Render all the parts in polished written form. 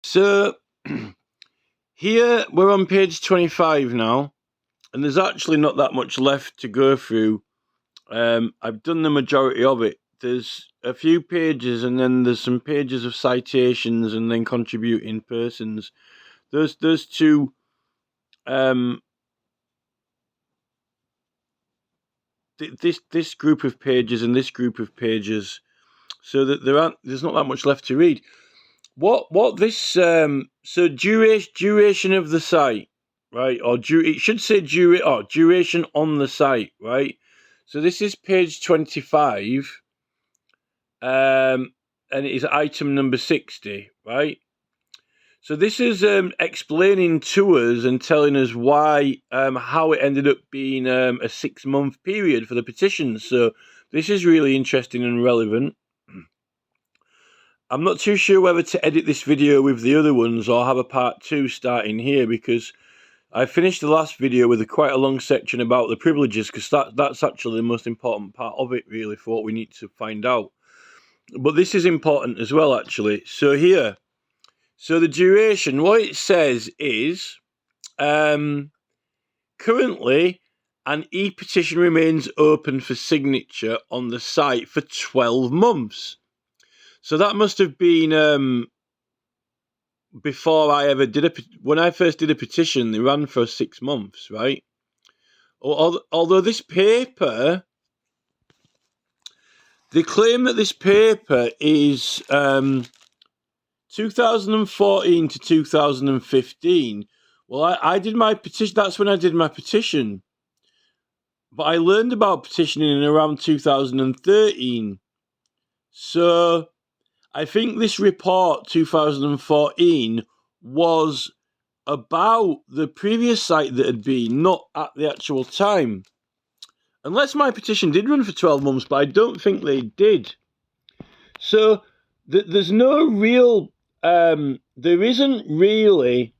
So here we're on page 25 now, and there's actually not that much left to go through. I've done the majority of it. There's a few pages, and then there's some pages of citations, and then contributing persons. There's two. This group of pages and this group of pages, so that there's not that much left to read. What this so duration of the site, right? Or it should say duration on the site, right? So this is page 25, and it is item number 60, right? So this is explaining to us and telling us why, how it ended up being a 6-month period for the petitions. So this is really interesting and relevant. I'm not too sure whether to edit this video with the other ones or have a part 2 starting here, because I finished the last video with quite a long section about the privileges, because that's actually the most important part of it, really, for what we need to find out. But this is important as well, actually. So here, so the duration, what it says is, currently, an e-petition remains open for signature on the site for 12 months. So that must have been before I ever when I first did a petition, they ran for 6 months, right? Although this paper, they claim that this paper is 2014 to 2015. Well, I did my petition, that's when I did my petition. But I learned about petitioning in around 2013. So I think this report, 2014, was about the previous site that had been, not at the actual time. Unless my petition did run for 12 months, but I don't think they did. So there's no real, there isn't really,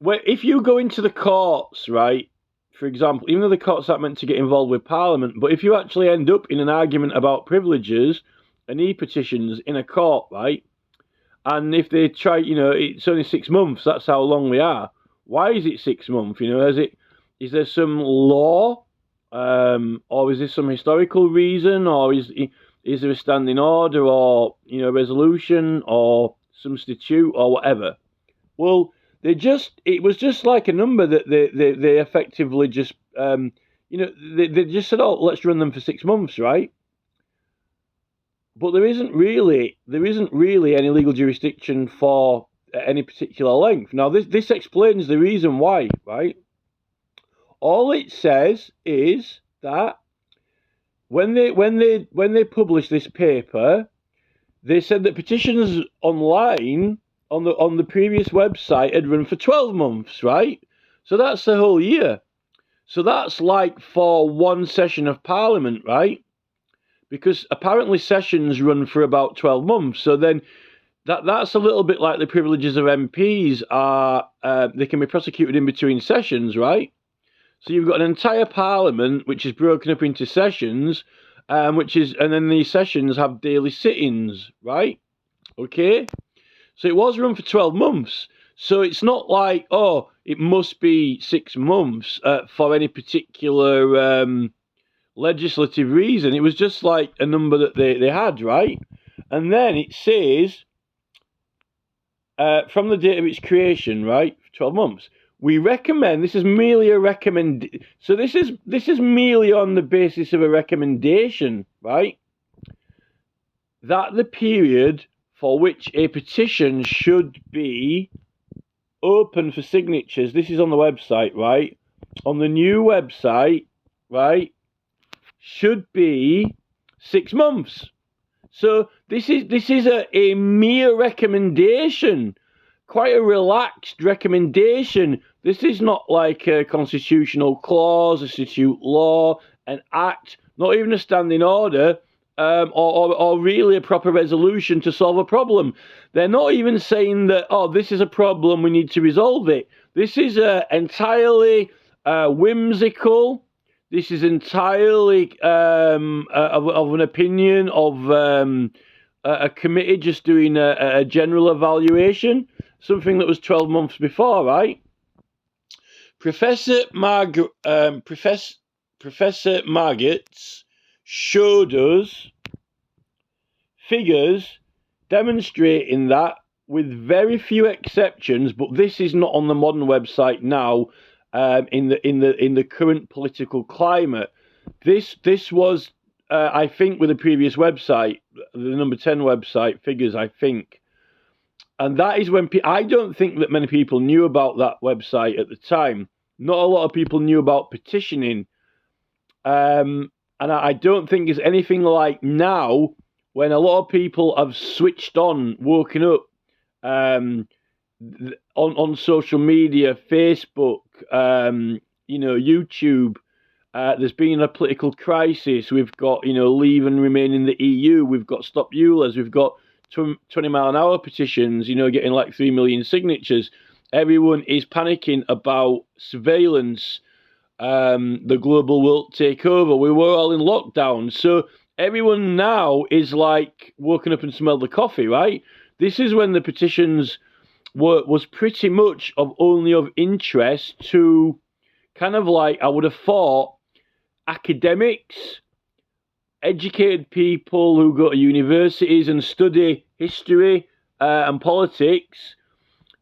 if you go into the courts, right, for example, even though the courts aren't meant to get involved with Parliament, but if you actually end up in an argument about privileges and e-petitions in a court, right, and if they try, it's only 6 months, that's how long they are. Why is it 6 months? Is there some law, or is there some historical reason, or is there a standing order, or resolution, or some statute, or whatever? Well, it was just like a number that they effectively just they just said, oh, let's run them for 6 months, right? But there isn't really any legal jurisdiction for any particular length. Now, this explains the reason why, right? All it says is that when they published this paper, they said that petitions online on the previous website had run for 12 months, right? So that's the whole year. So that's like for one session of Parliament, right? Because apparently sessions run for about 12 months. So then that's a little bit like the privileges of MPs are, they can be prosecuted in between sessions, right? So you've got an entire Parliament which is broken up into sessions, and then these sessions have daily sittings, right? Okay? So it was run for 12 months. So it's not like, oh, it must be 6 months for any particular legislative reason. It was just like a number that they had, right? And then it says, from the date of its creation, right, 12 months, we recommend, this is merely a recommend, so this is merely on the basis of a recommendation, right, that the period for which a petition should be open for signatures, this is on the website, right, on the new website, right, should be 6 months. So this is a mere recommendation, quite a relaxed recommendation. This is not like a constitutional clause, a statute law, an act, not even a standing order, or really a proper resolution to solve a problem. They're not even saying that, oh, this is a problem, we need to resolve it. This is entirely whimsical. This is entirely of an opinion of a committee just doing a general evaluation, something that was 12 months before, right? Professor Margetts showed us figures demonstrating that, with very few exceptions, but this is not on the modern website now. In the current political climate, this was, I think, with the previous website, the number 10 website figures, I think, and that is when I don't think that many people knew about that website at the time. Not a lot of people knew about petitioning, and I don't think it's anything like now, when a lot of people have switched on, woken up, on social media, Facebook, YouTube. There's been a political crisis. We've got, leave and remain in the EU. We've got stop ULEZ. We've got 20-mile-an-hour petitions, getting like 3 million signatures. Everyone is panicking about surveillance, the global world takeover. We were all in lockdown. So everyone now is like woken up and smelled the coffee, right? This is when the petitions was pretty much only of interest to kind of like, I would have thought, academics, educated people who go to universities and study history and politics,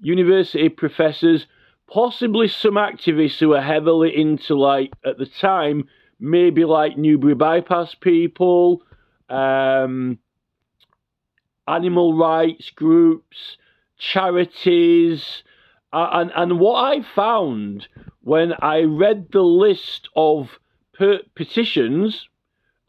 university professors, possibly some activists who are heavily into, like, at the time, maybe like Newbury bypass people, animal rights groups, charities. And what I found when I read the list of petitions,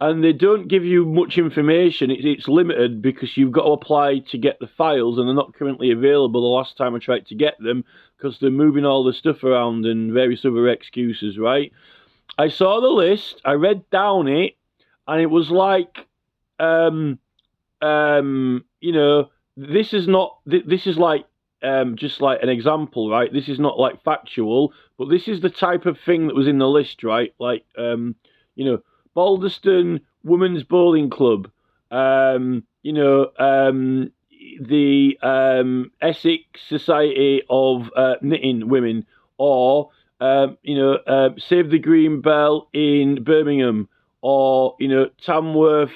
and they don't give you much information, it's limited because you've got to apply to get the files, and they're not currently available the last time I tried to get them, because they're moving all the stuff around and various other excuses, right? I saw the list, I read down it, and it was like, this is like, just like an example, right? This is not like factual, but this is the type of thing that was in the list, right? Like, Balderston Women's Bowling Club, the Essex Society of Knitting Women, or Save the Green Bell in Birmingham, or Tamworth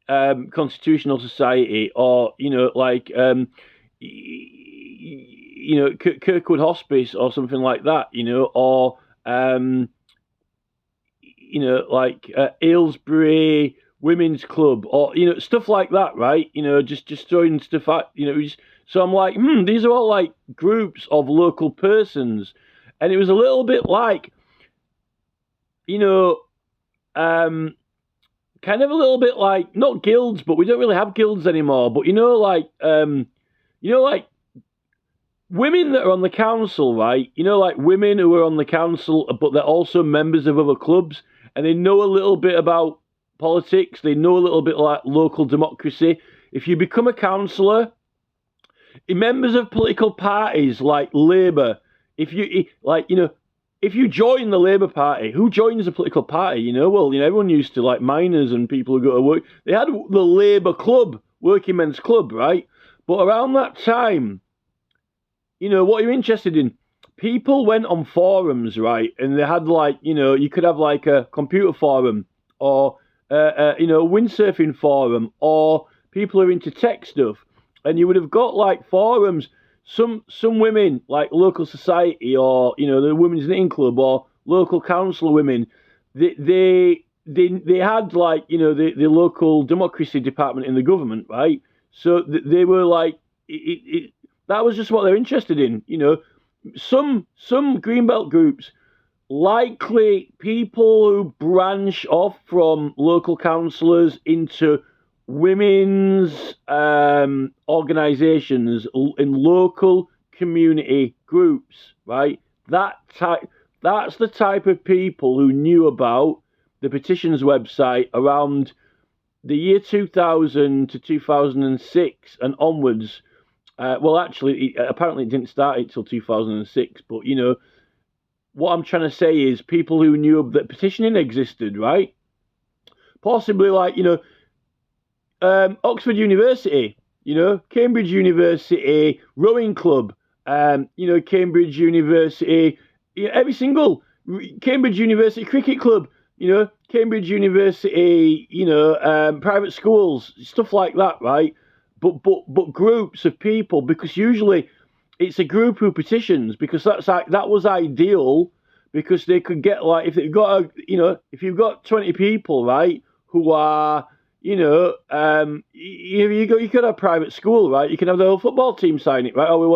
Constitutional Society, or Kirkwood Hospice or something like that, or Aylesbury Women's Club, or stuff like that, right? Just throwing stuff out, so I'm like, these are all like groups of local persons, and it was a little bit like, kind of a little bit like, not guilds, but we don't really have guilds anymore, but like women that are on the council, right? Like women who are on the council, but they're also members of other clubs, and they know a little bit about politics. They know a little bit like local democracy. If you become a councillor, members of political parties like Labour, if you join the Labour Party, who joins a political party? Everyone used to, like, miners and people who go to work. They had the Labour Club, Working Men's Club, right? But around that time, what you're interested in, people went on forums, right? And they had, like, you could have like a computer forum, or a windsurfing forum, or people who are into tech stuff, and you would have got like forums. Some women, like local society, or the Women's Knitting Club, or local council women, they had, like, the local democracy department in the government, right? So they were like, that was just what they're interested in. Some Greenbelt groups, likely people who branch off from local councillors into women's organisations in local community groups, right? That's the type of people who knew about the Petitions website around the year 2000 to 2006 and onwards. Well, actually, apparently it didn't start until 2006, but what I'm trying to say is people who knew that petitioning existed, right? Possibly, like, Oxford University, Cambridge University rowing club, Cambridge University, every single Cambridge University cricket club, Cambridge University, private schools, stuff like that, right? But groups of people, because usually it's a group who petitions, because that was ideal, because they could get, like, if they've got if you've got 20 people, right, who are you could have private school, right? You can have the whole football team sign it, right? Oh, we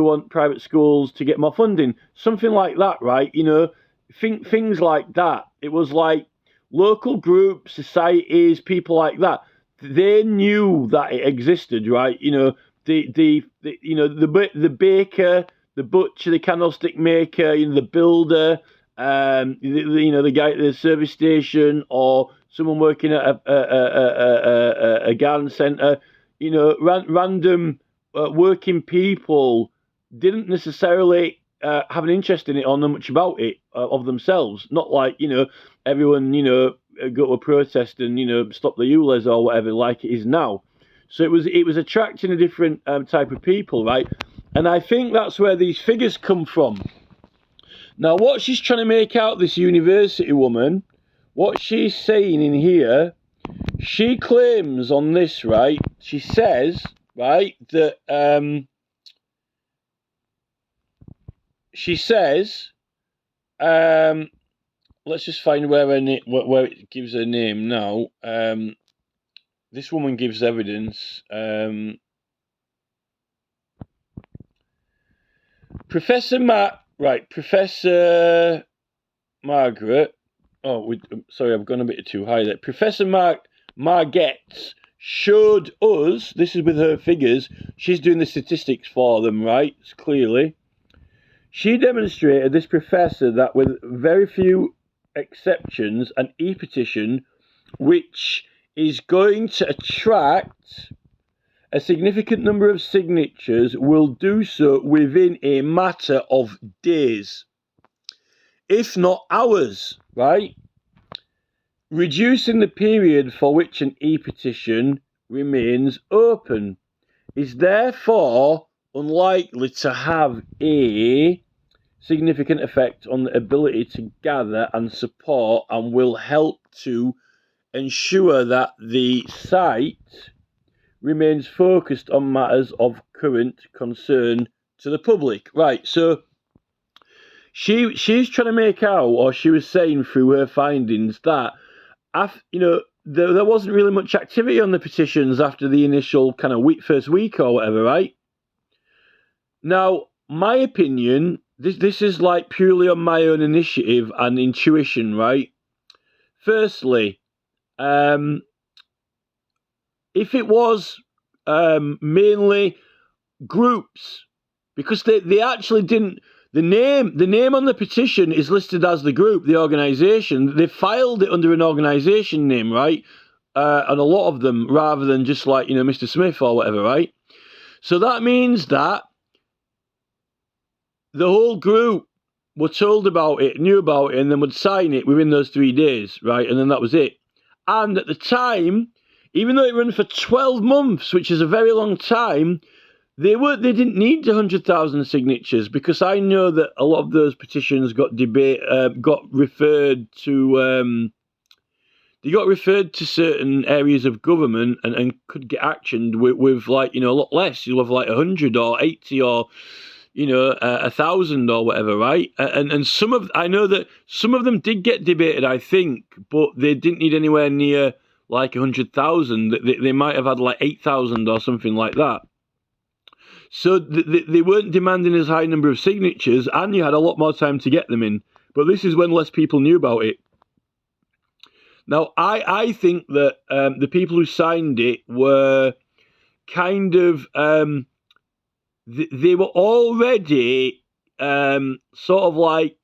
want private schools to get more funding, something like that, right? Things like that. It was like local groups, societies, people like that. They knew that it existed, right? The baker, the butcher, the candlestick maker, the builder, the guy at the service station, or someone working at a garden centre, random working people didn't necessarily have an interest in it or know much about it of themselves. Not like, everyone, go to a protest and, stop the ULEZ or whatever like it is now. So it was attracting a different type of people, right? And I think that's where these figures come from. Now, what she's trying to make out, this university woman, what she's saying in here, she claims on this, right? She says, right, that let's just find where it gives her name now. This woman gives evidence. Professor Margaret. Oh, sorry, I've gone a bit too high there. Professor Margetts showed us, this is with her figures, she's doing the statistics for them, right? Clearly. She demonstrated, this professor, that with very few exceptions, an e-petition, which is going to attract a significant number of signatures, will do so within a matter of days, if not hours, right? Reducing the period for which an e-petition remains open is therefore unlikely to have a significant effect on the ability to gather and support, and will help to ensure that the site remains focused on matters of current concern to the public. Right, so she's trying to make out, or she was saying through her findings, that there wasn't really much activity on the petitions after the initial kind of first week or whatever, right? Now, my opinion, this is like purely on my own initiative and intuition, right? Firstly, if it was mainly groups, because they actually didn't, the name on the petition is listed as the group, the organisation. They filed it under an organisation name, right? And a lot of them, rather than just like, Mr. Smith or whatever, right? So that means that the whole group were told about it, knew about it, and then would sign it within those 3 days, right? And then that was it. And at the time, even though it ran for 12 months, which is a very long time, they didn't need 100,000 signatures, because I know that a lot of those petitions got referred to. They got referred to certain areas of government and could get actioned with like, a lot less. You'll have like 100 or 80 or 1,000 or whatever, right? And I know that some of them did get debated, I think, but they didn't need anywhere near like 100,000. They might have had like 8,000 or something like that. So they weren't demanding as high a number of signatures, and you had a lot more time to get them in. But this is when less people knew about it. Now, I think that the people who signed it were kind of they were already sort of like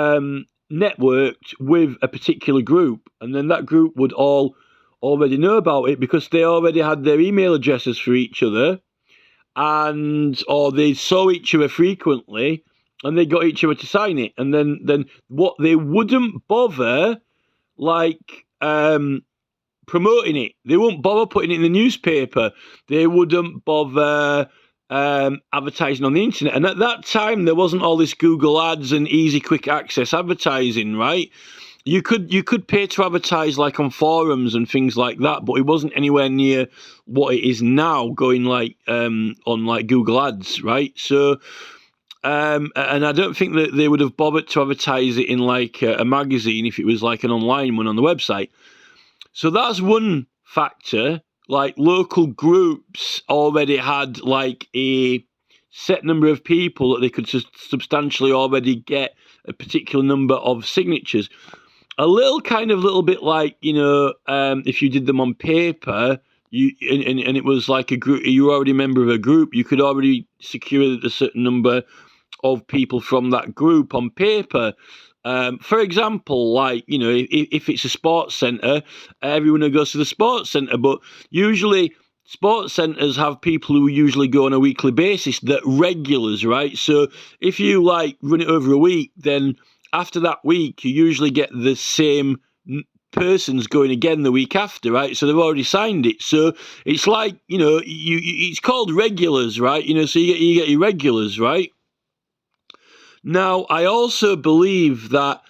networked with a particular group, and then that group would all already know about it because they already had their email addresses for each other, or they saw each other frequently, and they got each other to sign it. And then what they wouldn't bother like promoting it. They wouldn't bother putting it in the newspaper. They wouldn't bother advertising on the internet. And at that time, there wasn't all this Google ads and easy, quick access advertising, right? You could pay to advertise like on forums and things like that, but it wasn't anywhere near what it is now, going like on like Google Ads, right? So, and I don't think that they would have bothered to advertise it in like a magazine if it was like an online one on the website. So that's one factor. Like local groups already had like a set number of people that they could substantially already get a particular number of signatures. A little bit like, if you did them on paper, and it was like a group, you were already a member of a group, you could already secure a certain number of people from that group on paper. For example, like, if it's a sports centre, everyone who goes to the sports centre, but usually sports centres have people who usually go on a weekly basis, that regulars, right? So if you like run it over a week, then after that week, you usually get the same persons going again the week after, right? So they've already signed it. So it's like, it's called regulars, right? So you get your regulars, right? Now, I also believe that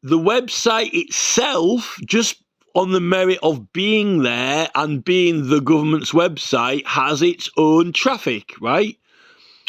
the website itself, just on the merit of being there and being the government's website, has its own traffic, right?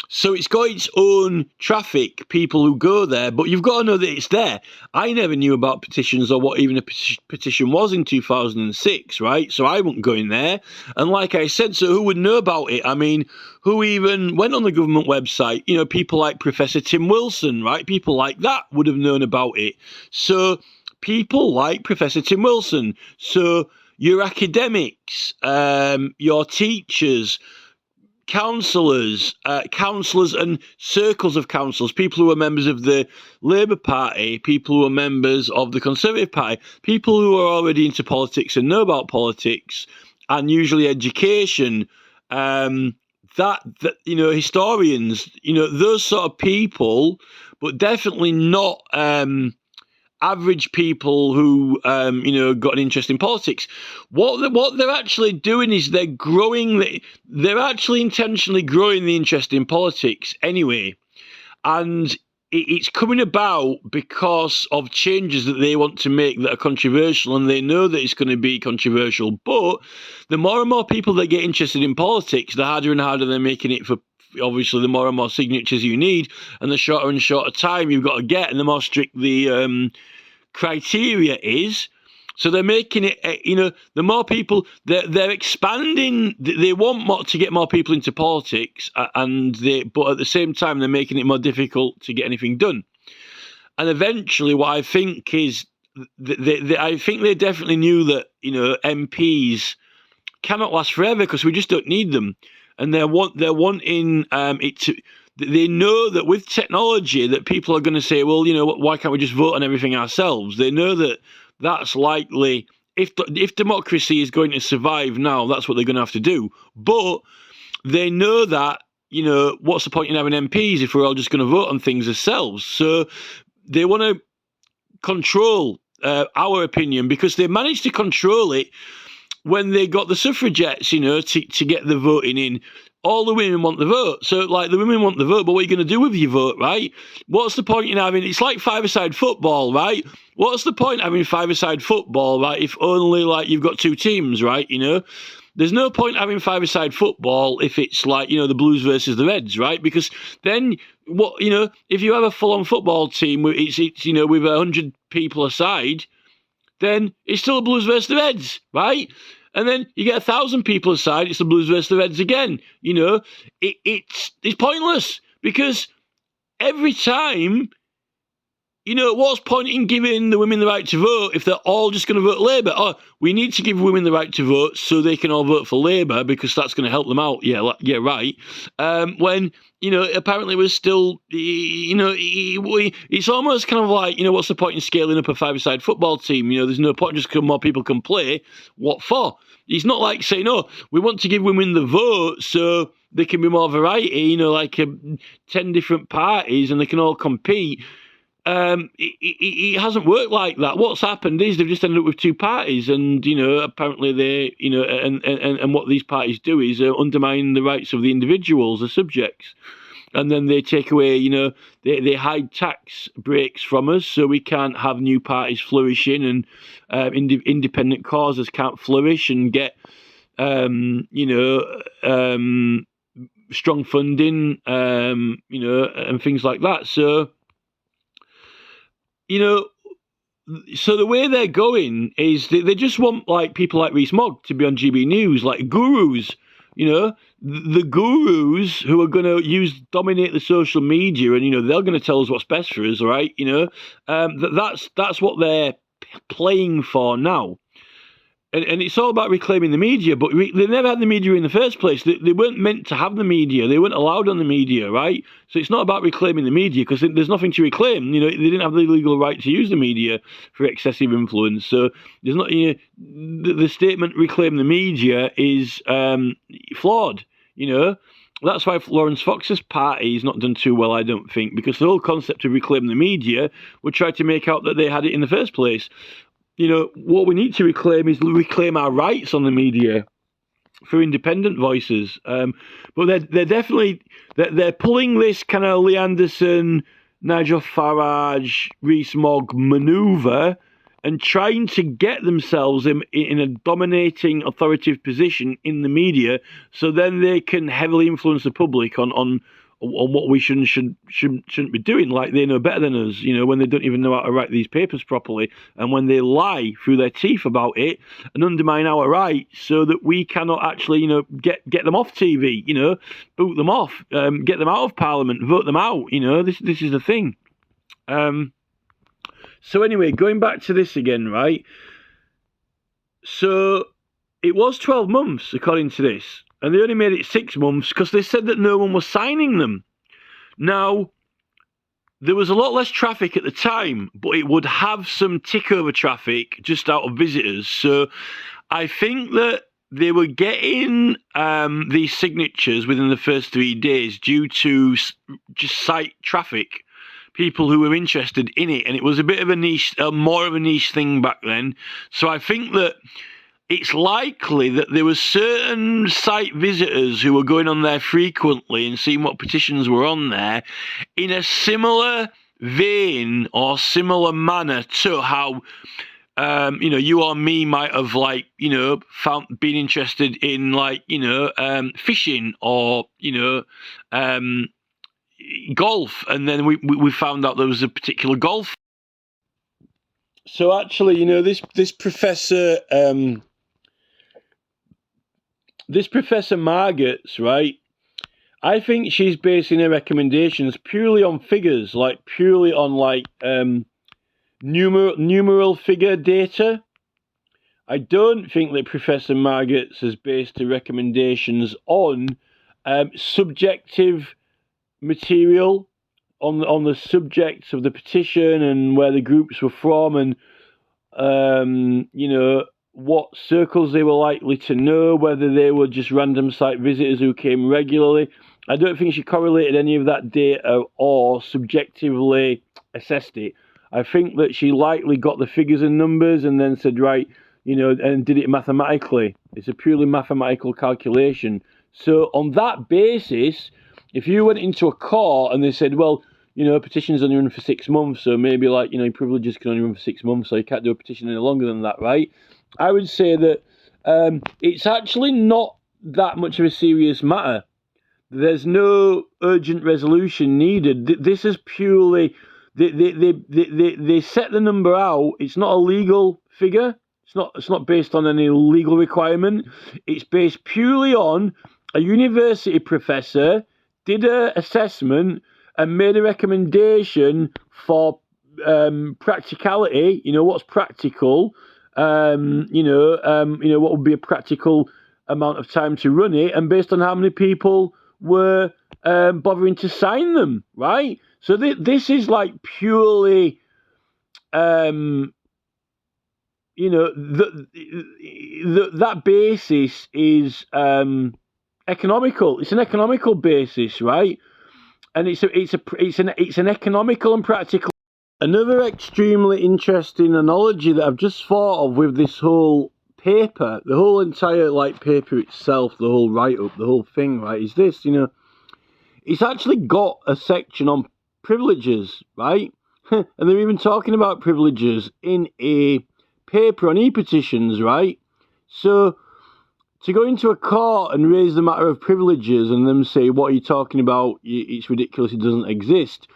So it's got its own traffic, people who go there, but you've got to know that it's there. I never knew about petitions or what even a petition was in 2006, right? So I wasn't going there. And like I said, so who would know about it? I mean, who even went on the government website? People like Professor Tim Wilson, right? People like that would have known about it. So people like Professor Tim Wilson. So your academics, your teachers, councillors and circles of councillors, people who are members of the Labour Party, people who are members of the Conservative Party, people who are already into politics and know about politics, and usually education, historians, those sort of people, but definitely not average people who, got an interest in politics. What they're actually doing is they're actually intentionally growing the interest in politics anyway. And it's coming about because of changes that they want to make that are controversial, and they know that it's going to be controversial. But the more and more people that get interested in politics, the harder and harder they're making it for, obviously, the more and more signatures you need, and the shorter and shorter time you've got to get, and the more strict the criteria is. So they're making it, the more people, they're expanding, they want to get more people into politics, but at the same time, they're making it more difficult to get anything done. And eventually, what I think is, I think they definitely knew that, MPs cannot last forever because we just don't need them. And they're wanting it to. They know that with technology that people are going to say, well, why can't we just vote on everything ourselves? They know that that's likely, if democracy is going to survive now, that's what they're going to have to do. But they know that, what's the point in having MPs if we're all just going to vote on things ourselves? So they want to control our opinion, because they managed to control it when they got the suffragettes, to get the voting in. All the women want the vote. So, like, the women want the vote, but what are you going to do with your vote, right? What's the point in having... It's like five-a-side football, right? What's the point having five-a-side football, right, if only, like, you've got two teams, right, There's no point having five-a-side football if it's like, the Blues versus the Reds, right? Because then, if you have a full-on football team, it's with 100 people aside, then it's still a Blues versus the Reds, right? And then you get 1,000 people aside, it's the Blues versus the Reds again. It's pointless, because every time, what's point in giving the women the right to vote if they're all just going to vote Labour? Oh, we need to give women the right to vote so they can all vote for Labour because that's going to help them out. Yeah, right. When, apparently we're still, it's almost kind of like, what's the point in scaling up a five-a-side football team? There's no point just because more people can play. What for? It's not like saying, we want to give women the vote so there can be more variety, like 10 different parties and they can all compete. it hasn't worked like that. What's happened is they've just ended up with two parties, and apparently they, and what these parties do is undermine the rights of the individuals, the subjects, and then they take away, they hide tax breaks from us, so we can't have new parties flourishing, and independent causes can't flourish and get, strong funding, and things like that. So. So the way they're going is they just want like people like Rees-Mogg to be on GB News, like gurus, the gurus who are going to dominate the social media, and they're going to tell us what's best for us, right? That's what they're playing for now. And it's all about reclaiming the media, but they never had the media in the first place. They weren't meant to have the media. They weren't allowed on the media, right? So it's not about reclaiming the media, because there's nothing to reclaim. They didn't have the legal right to use the media for excessive influence. So there's not, the statement "reclaim the media" is flawed. That's why Lawrence Fox's party is not done too well, I don't think, because the whole concept of reclaim the media would try to make out that they had it in the first place. What we need to reclaim is reclaim our rights on the media for independent voices. But they're definitely they're pulling this kind of Lee Anderson, Nigel Farage, Rees-Mogg manoeuvre and trying to get themselves in a dominating authoritative position in the media, so then they can heavily influence the public on what we shouldn't be doing, like they know better than us, when they don't even know how to write these papers properly, and when they lie through their teeth about it and undermine our rights so that we cannot actually, get them off TV, boot them off, get them out of Parliament, vote them out, this is the thing. So anyway, going back to this again, right? So it was 12 months, according to this. And they only made it 6 months because they said that no one was signing them. Now, there was a lot less traffic at the time, but it would have some tick-over traffic just out of visitors. So I think that they were getting these signatures within the first 3 days due to just site traffic, people who were interested in it. And it was a bit of a niche, more of a niche thing back then. So I think that it's likely that there were certain site visitors who were going on there frequently and seeing what petitions were on there in a similar vein or similar manner to how, you or me might have, been interested in, fishing or, golf. And then we found out there was a particular golf. So actually, this professor... This Professor Margetts, right, I think she's basing her recommendations purely on figures, purely on numeral figure data. I don't think that Professor Margetts has based her recommendations on subjective material, on the subjects of the petition and where the groups were from, and what circles they were likely to know, whether they were just random site visitors who came regularly. I don't think she correlated any of that data or subjectively assessed it. I think that she likely got the figures and numbers and then said, right, and did it mathematically. It's a purely mathematical calculation. So on that basis, if you went into a court and they said, well, petition's only run for 6 months, so maybe privileges can only run for 6 months, so you can't do a petition any longer than that, right? I would say that it's actually not that much of a serious matter. There's no urgent resolution needed. This is purely they set the number out. It's not a legal figure. It's not based on any legal requirement. It's based purely on a university professor did an assessment and made a recommendation for practicality. What's practical. What would be a practical amount of time to run it, and based on how many people were bothering to sign them, right? So this is purely, that basis is economical. It's an economical basis, right? And it's an economical and practical Another extremely interesting analogy that I've just thought of with this whole paper, the whole entire like paper itself, the whole write-up, the whole thing, right, is this, it's actually got a section on privileges, right? And they're even talking about privileges in a paper on e-petitions, right? So to go into a court and raise the matter of privileges and them say, what are you talking about? It's ridiculous, it doesn't exist.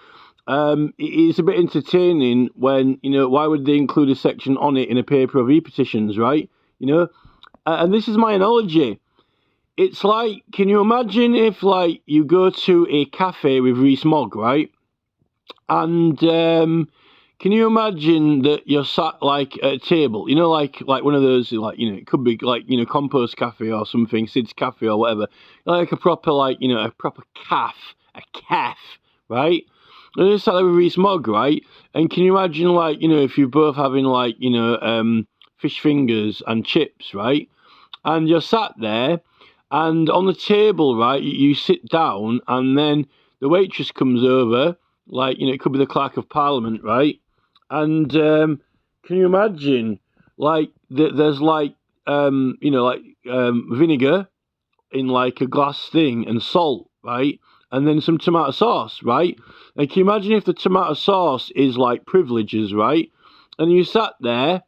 It's a bit entertaining when, why would they include a section on it in a paper of e-petitions, right? And this is my analogy. It's like, can you imagine if, like, you go to a cafe with Rees-Mogg, right? And can you imagine that you're sat, like, at a table, like one of those, like, it could be, like, Compost Cafe or something, Sid's Cafe or whatever, like a proper, like, a proper calf, right? And you're sat there with Rees-Mogg, right? And can you imagine, like, if you're both having, like, fish fingers and chips, right? And you're sat there, and on the table, right, you sit down, and then the waitress comes over, like, it could be the Clerk of Parliament, right? And can you imagine, like, there's, like, vinegar in, like, a glass thing and salt, right? And then some tomato sauce, right? And can you imagine if the tomato sauce is, like, privileges, right? And you sat there,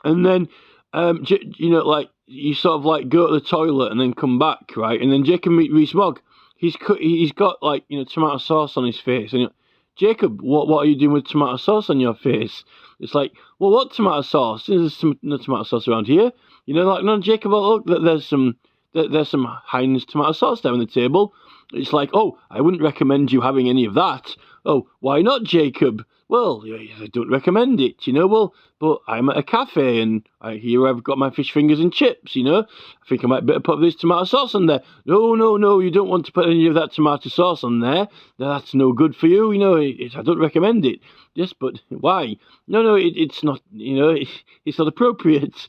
and then, like, you sort of, like, go to the toilet and then come back, right? And then Jacob Rees-Mogg, he's got, like, tomato sauce on his face. And Jacob, what are you doing with tomato sauce on your face? It's like, well, what tomato sauce? There's no tomato sauce around here. Like, no, Jacob, look, there's some Heinz tomato sauce there on the table. It's like, oh, I wouldn't recommend you having any of that. Oh, why not, Jacob? Well, I don't recommend it, well, but I'm at a cafe and here I've got my fish fingers and chips, I think I might better put this tomato sauce on there. No, you don't want to put any of that tomato sauce on there. That's no good for you, I don't recommend it. Yes, but why? No, it's not, it's not appropriate.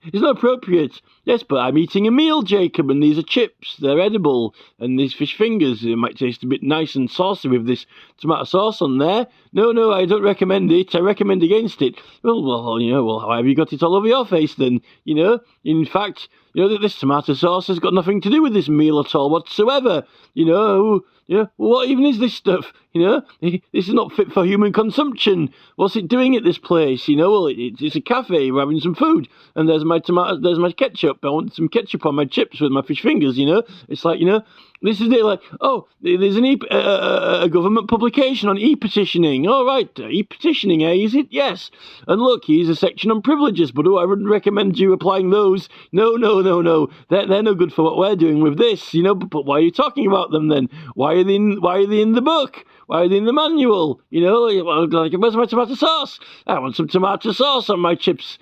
It's not appropriate. Yes, but I'm eating a meal, Jacob, and these are chips. They're edible. And these fish fingers, it might taste a bit nice and saucy with this tomato sauce on there. No, I don't recommend it. I recommend against it. Well, why have you got it all over your face then? In fact, that this tomato sauce has got nothing to do with this meal at all whatsoever. What even is this stuff? This is not fit for human consumption. What's it doing at this place? Well, it's a cafe. We're having some food, and there's my tomato, there's my ketchup. I want some ketchup on my chips with my fish fingers. It's like, this is it. Like, oh, there's a government publication on e-petitioning. All right, e-petitioning, is it? Yes. And look, here's a section on privileges, but I wouldn't recommend you applying those. No. They're no good for what we're doing with this. But why are you talking about them then? Why are they in the book? Why are they in the manual? Like, where's my tomato sauce? I want some tomato sauce on my chips.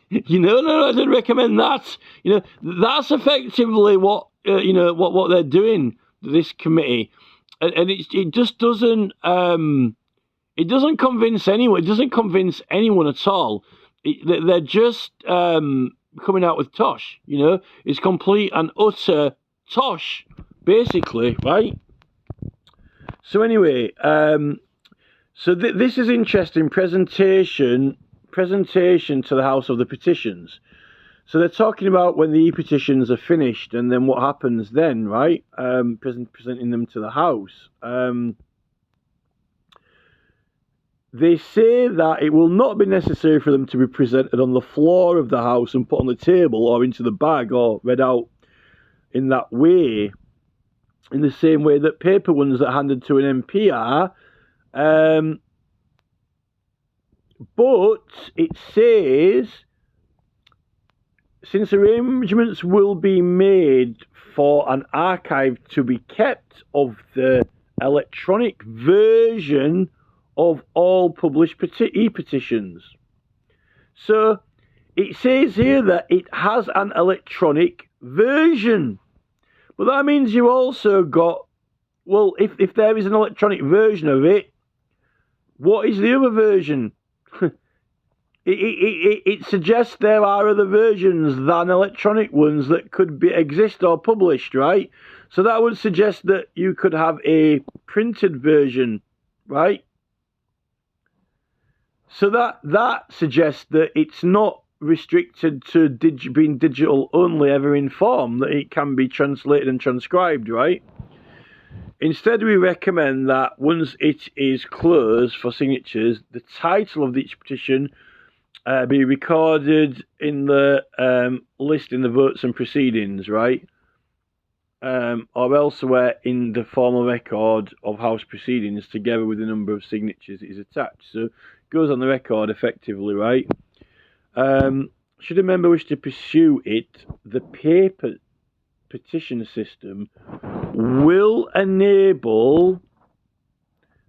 No, I don't recommend that. That's effectively what what they're doing. This committee, and it just doesn't. It doesn't convince anyone. It doesn't convince anyone at all. They're just coming out with tosh. It's complete and utter tosh, basically, right? So anyway, this is interesting presentation to the House of the Petitions. So they're talking about when the e-petitions are finished and then what happens then, right? Presenting them to the House. They say that it will not be necessary for them to be presented on the floor of the House and put on the table or into the bag or read out in that way, in the same way that paper ones that are handed to an MP are. But it says, since arrangements will be made for an archive to be kept of the electronic version of all published e-petitions. So it says here that it has an electronic version. But that means you also got, well, if there is an electronic version of it, what is the other version? It suggests there are other versions than electronic ones that could exist or published, right? So that would suggest that you could have a printed version, right? So that suggests that it's not restricted to being digital only ever in form, that it can be translated and transcribed, right? Instead, we recommend that once it is closed for signatures, the title of each petition be recorded in the list in the votes and proceedings, right? Or elsewhere in the formal record of House proceedings, together with the number of signatures it is attached. So it goes on the record effectively, right? Should a member wish to pursue it, the paper petition system will enable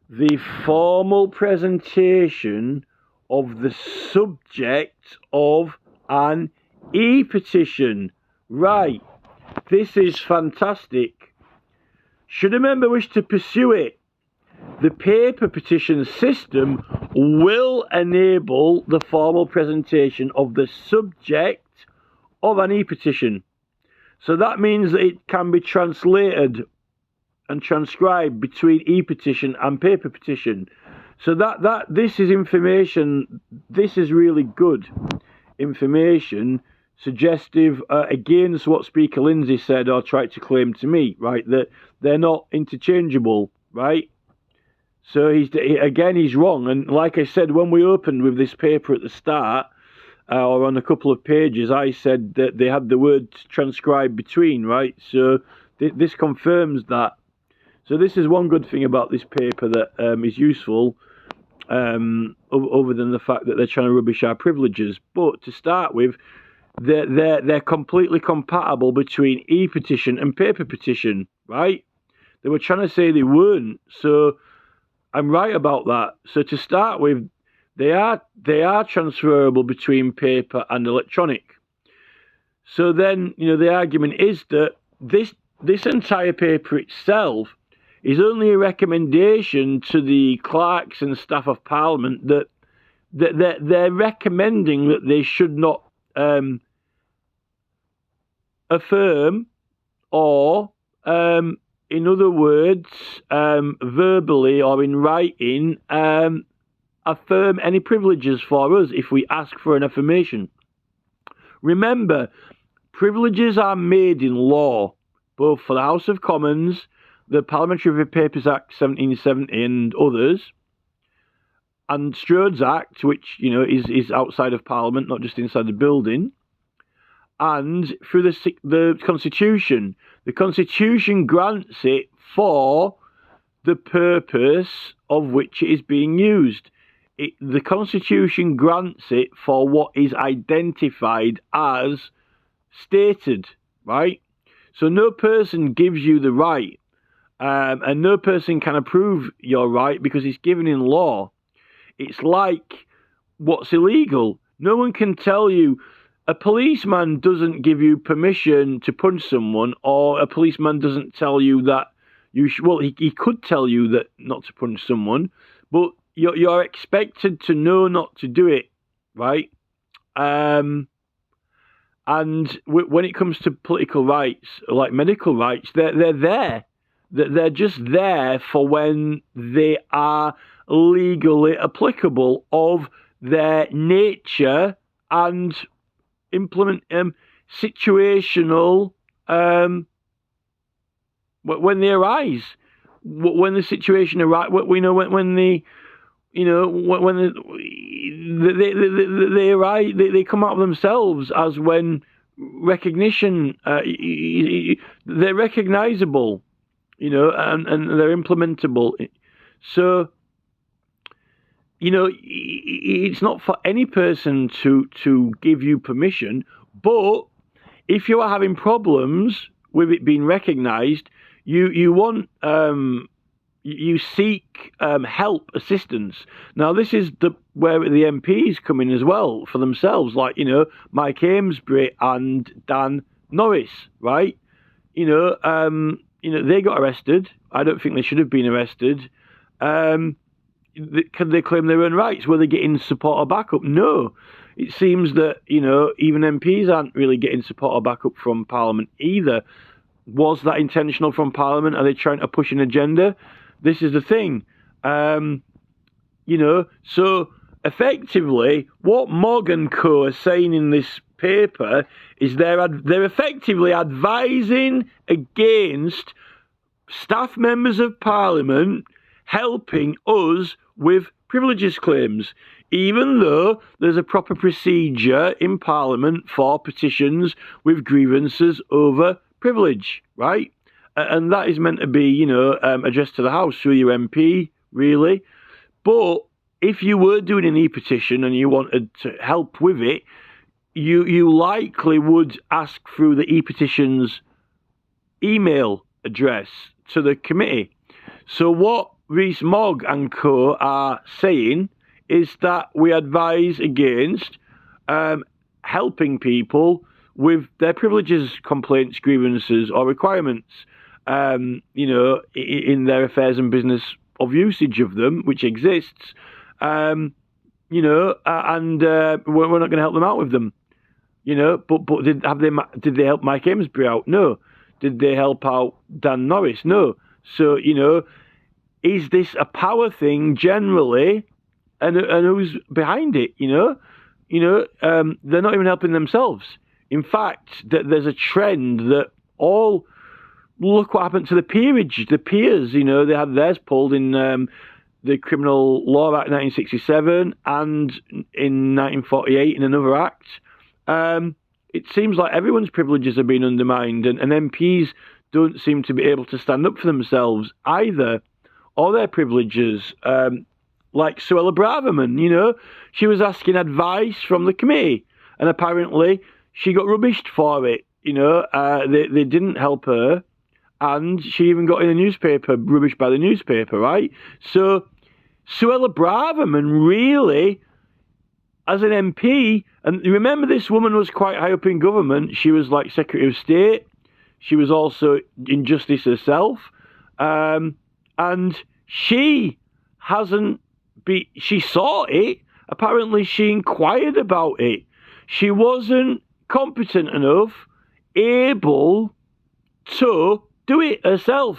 the formal presentation of the subject of an e-petition. Right, this is fantastic. Should a member wish to pursue it, the paper petition system will enable the formal presentation of the subject of an e-petition. So that means that it can be translated and transcribed between e-petition and paper petition. So that this is information. This is really good information, suggestive against what Speaker Lindsay said or tried to claim to me, right? That they're not interchangeable, right? So he's wrong. And like I said, when we opened with this paper at the start, or on a couple of pages, I said that they had the word transcribed between, right? So this confirms that. So this is one good thing about this paper that is useful, other than the fact that they're trying to rubbish our privileges. But to start with, they're completely compatible between e-petition and paper petition, right? They were trying to say they weren't, so I'm right about that. So to start with, they are transferable between paper and electronic. So then, the argument is that this entire paper itself is only a recommendation to the clerks and staff of Parliament that they're recommending that they should not affirm or, in other words, verbally or in writing, affirm any privileges for us if we ask for an affirmation. Remember, privileges are made in law, both for the House of Commons, the Parliamentary Papers Act 1770 and others, and Strode's Act, which is outside of Parliament, not just inside the building, and through the Constitution. The Constitution grants it for the purpose of which it is being used. The Constitution grants it for what is identified as stated, right? So no person gives you the right, and no person can approve your right because it's given in law. It's like what's illegal. No one can tell you. A policeman doesn't give you permission to punch someone, or a policeman doesn't tell you that you should. Well, he could tell you that not to punch someone, but you're expected to know not to do it, right? And when it comes to political rights, like medical rights, they're there. They're just there for when they are legally applicable of their nature and implement situational when they arise, when the situation arises. When they arise, they come out of themselves as when recognition. They're recognizable, and they're implementable. So, it's not for any person to give you permission, but if you are having problems with it being recognised, you want you seek help, assistance. Now this is where the MPs come in as well for themselves, like Mike Amesbury and Dan Norris, right? They got arrested. I don't think they should have been arrested. Can they claim their own rights? Were they getting support or backup? No. It seems that, even MPs aren't really getting support or backup from Parliament either. Was that intentional from Parliament? Are they trying to push an agenda? This is the thing. So effectively, what Mogg and Co are saying in this paper is they're effectively advising against staff members of Parliament helping us with privileges claims, even though there's a proper procedure in Parliament for petitions with grievances over privilege, right? And that is meant to be, addressed to the House through your MP, really. But if you were doing an e-petition and you wanted to help with it, you likely would ask through the e-petition's email address to the committee. So what Rees-Mogg and Co are saying is that we advise against helping people with their privileges, complaints, grievances, or requirements, in their affairs and business of usage of them, which exists, and we're not going to help them out with them, But did they help Mike Amesbury out? No. Did they help out Dan Norris? No. So is this a power thing generally, and who's behind it? They're not even helping themselves. In fact, there's a trend that look what happened to the peerage. The peers, they had theirs pulled in the Criminal Law Act 1967 and in 1948 in another act. It seems like everyone's privileges are being undermined, and MPs don't seem to be able to stand up for themselves either, or their privileges. Like Suella Braverman, she was asking advice from the committee, and apparently she got rubbished for it. They didn't help her, and she even got in the newspaper, rubbished by the newspaper, right? So Suella Braverman really, as an MP, and remember this woman was quite high up in government. She was like Secretary of State. She was also in Justice herself. And she she saw it. Apparently she inquired about it. She wasn't competent enough, able to do it herself.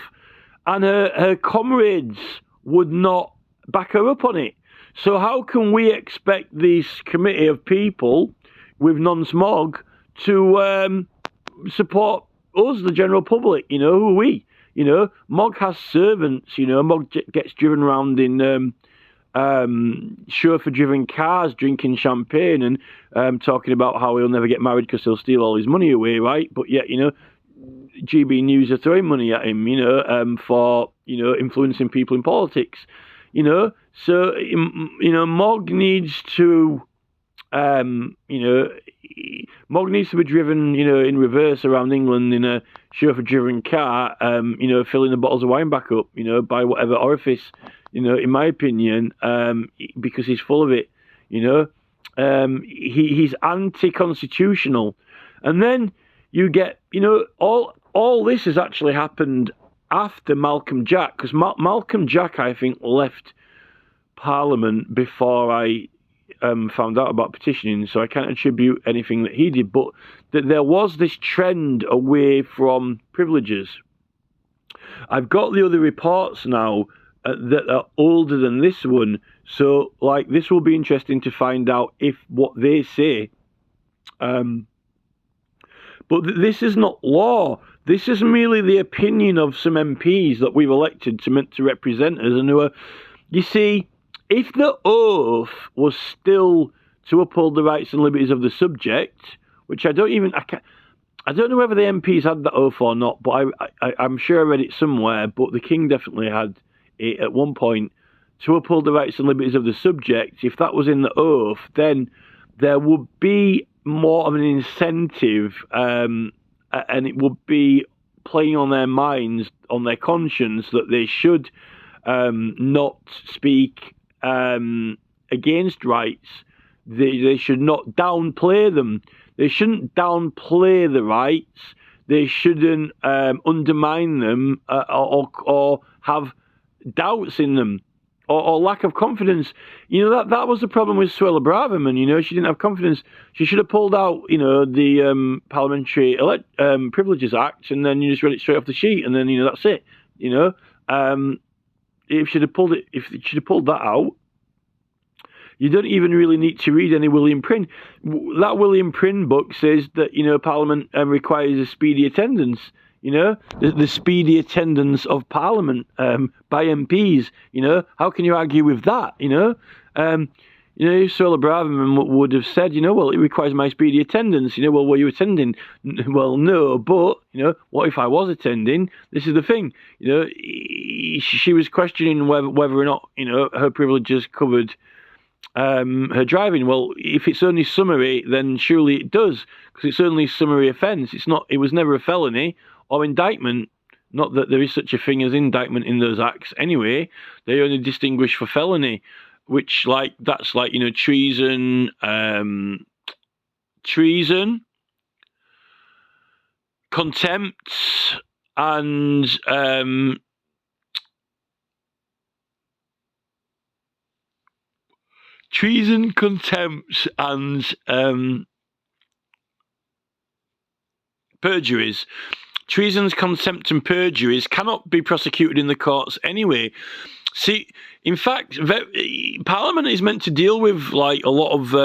And her comrades would not back her up on it. So how can we expect this committee of people with non-smog to support us, the general public? Who are we? Mogg has servants. Mogg gets driven around in chauffeur-driven cars, drinking champagne and talking about how he'll never get married because he'll steal all his money away, right? But yet, GB News are throwing money at him, for influencing people in politics. So Mogg needs to, Mogg needs to be driven, in reverse around England in a chauffeur-driven car, filling the bottles of wine back up, by whatever orifice, in my opinion, because he's full of it, he's anti-constitutional. And then you get, all this has actually happened after Malcolm Jack, because Malcolm Jack, I think, left Parliament before I found out about petitioning, so I can't attribute anything that he did, but that there was this trend away from privileges. I've got the other reports now that are older than this one, so this will be interesting to find out if what they say. But this is not law. This is merely the opinion of some MPs that we've elected to represent us, and who are, you see, if the oath was still to uphold the rights and liberties of the subject, which I don't know whether the MPs had that oath or not, but I'm sure I read it somewhere, but the King definitely had it at one point, to uphold the rights and liberties of the subject. If that was in the oath, then there would be more of an incentive, and it would be playing on their minds, on their conscience, that they should not speak against rights. They should not downplay them. They shouldn't downplay the rights. They shouldn't undermine them or have doubts in them or lack of confidence. That was the problem with Suella Braverman. She didn't have confidence. She should have pulled out, the Parliamentary Privileges Act, and then you just read it straight off the sheet, and then that's it. If she'd have pulled that out, You don't even really need to read any William Prynne. That William Prynne book says that, Parliament requires a speedy attendance, the speedy attendance of Parliament by MPs, How can you argue with that, Suella Braverman would have said, well, it requires my speedy attendance. Well, were you attending? Well, no, but, what if I was attending? This is the thing, she was questioning whether or not, her privileges covered her driving. Well, if it's only summary, then surely it does, because it's only summary offence. It was never a felony or indictment. Not that there is such a thing as indictment in those acts anyway. They only distinguish for felony, which that's treason, contempt, and treason, contempt, and perjuries. Treasons, contempt, and perjuries cannot be prosecuted in the courts anyway. See, in fact, Parliament is meant to deal with a lot of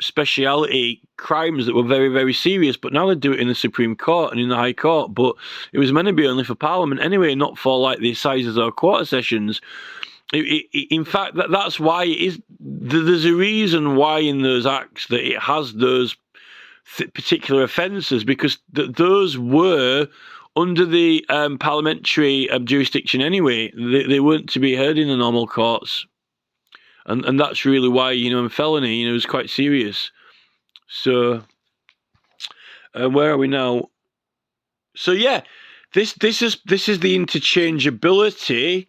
speciality crimes that were very, very serious, but now they do it in the Supreme Court and in the High Court. But it was meant to be only for Parliament anyway, not for the assizes or quarter sessions. In fact, that's why it is. There's a reason why in those acts that it has those particular offences, because those were under the parliamentary jurisdiction anyway. They weren't to be heard in the normal courts, and that's really why in felony it was quite serious. So where are we now? So yeah, this is the interchangeability.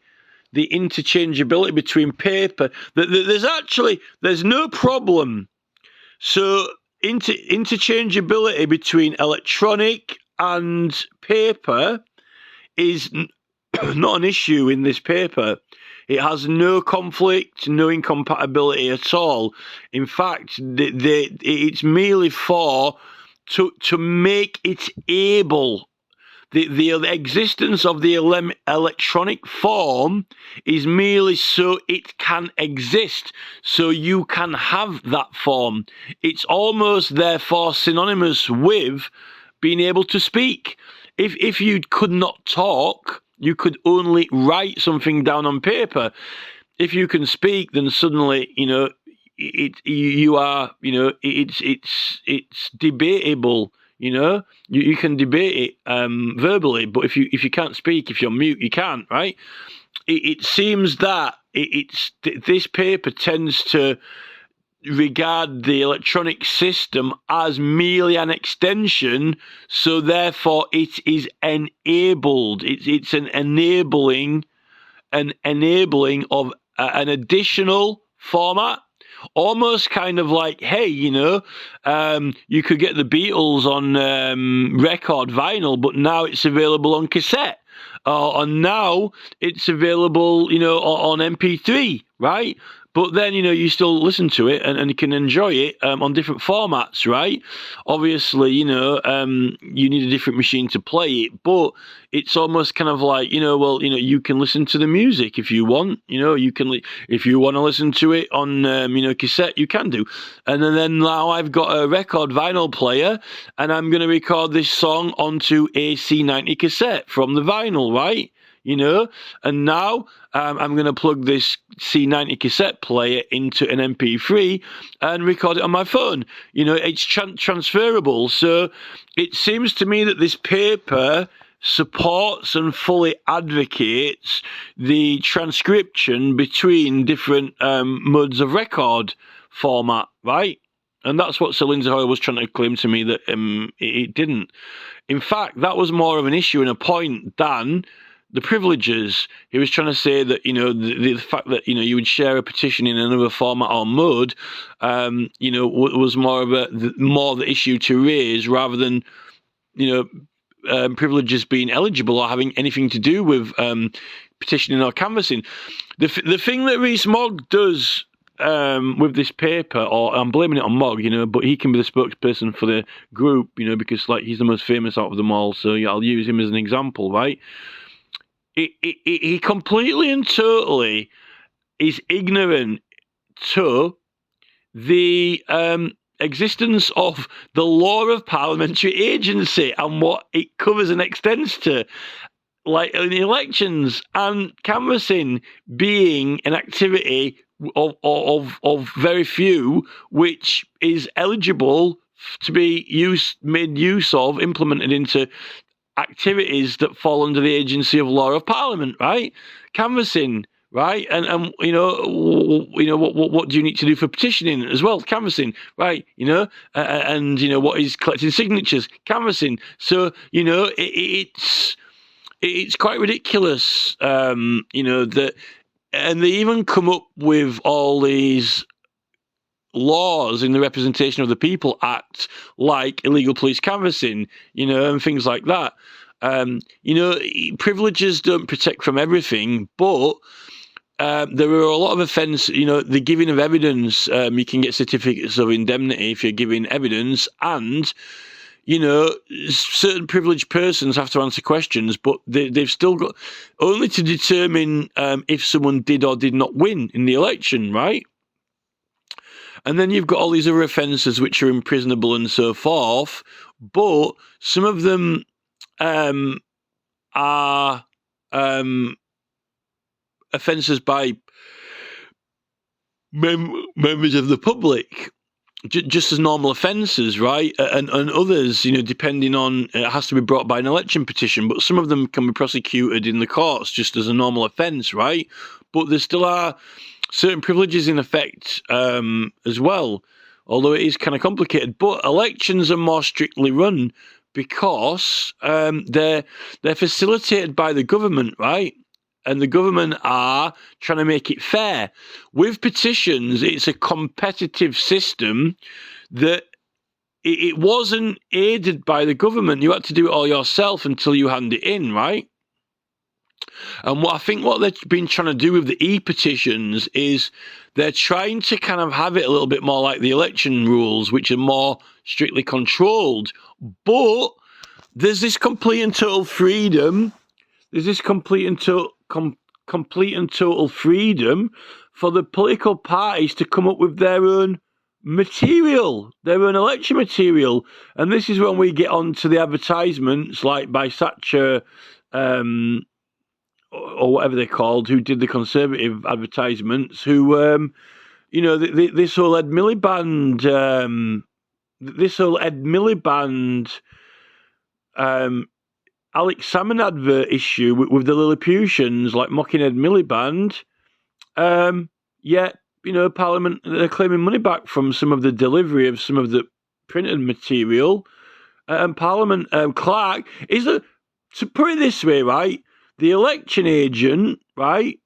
The interchangeability between paper. There's no problem. So interchangeability between electronic and paper is not an issue in this paper. It has no conflict, no incompatibility at all. In fact, it's merely to make it able. The existence of the electronic form is merely so it can exist, so you can have that form. It's almost therefore synonymous with being able to speak. If you could not talk, you could only write something down on paper. If you can speak, then suddenly it's debatable. You can debate it verbally, but if you can't speak, if you're mute, you can't, right? It seems that this paper tends to regard the electronic system as merely an extension, so therefore it is enabled. It's an enabling of an additional format. Almost kind of like, hey, you could get the Beatles on record vinyl, but now it's available on cassette. And now it's available, on MP3, right? But then, you still listen to it and you can enjoy it on different formats, right? Obviously, you need a different machine to play it, but it's almost kind of like, you can listen to the music if you want, if you want to listen to it on, cassette, you can do. And then now I've got a record vinyl player and I'm going to record this song onto a C90 cassette from the vinyl, right? And now I'm going to plug this C90 cassette player into an MP3 and record it on my phone. It's transferable. So it seems to me that this paper supports and fully advocates the transcription between different modes of record format, right? And that's what Sir Lindsay Hoyle was trying to claim to me, that it didn't. In fact, that was more of an issue and a point than the privileges. He was trying to say that, the fact that, you would share a petition in another format or mode, was more the issue to raise, rather than, privileges being eligible or having anything to do with petitioning or canvassing. The thing that Rees-Mogg does with this paper, or I'm blaming it on Mogg, but he can be the spokesperson for the group, because he's the most famous out of them all, so I'll use him as an example, right? He completely and totally is ignorant to the existence of the law of parliamentary agency and what it covers and extends to, like in elections, and canvassing being an activity of very few which is eligible to be made use of, implemented into activities that fall under the agency of law of parliament, right? Canvassing, right? And what do you need to do for petitioning as well? Canvassing, right? And what is collecting signatures? Canvassing. So it's quite ridiculous, that, and they even come up with all these laws in the Representation of the People Act, like illegal police canvassing, and things like that. Privileges don't protect from everything, but there are a lot of offences, the giving of evidence. You can get certificates of indemnity if you're giving evidence, and certain privileged persons have to answer questions, but they've still got only to determine if someone did or did not win in the election, right? And then you've got all these other offences which are imprisonable and so forth, but some of them are offences by members of the public, just as normal offences, right? And others, depending on, it has to be brought by an election petition, but some of them can be prosecuted in the courts just as a normal offence, right? But there still are certain privileges in effect as well, although it is kind of complicated. But elections are more strictly run because they're facilitated by the government, right? And the government are trying to make it fair. With petitions, it's a competitive system that it wasn't aided by the government. You had to do it all yourself until you hand it in, right? And what they've been trying to do with the e-petitions is they're trying to kind of have it a little bit more like the election rules, which are more strictly controlled. But there's this complete and total freedom. There's this complete and total freedom for the political parties to come up with their own material, their own election material. And this is when we get on to the advertisements, like by Thatcher, or whatever they're called, who did the Conservative advertisements, who, this whole Ed Miliband, Alex Salmond advert issue with the Lilliputians, like mocking Ed Miliband, yet, Parliament, they're claiming money back from some of the delivery of some of the printed material, and Parliament clerk is to put it this way, right? The election agent, right?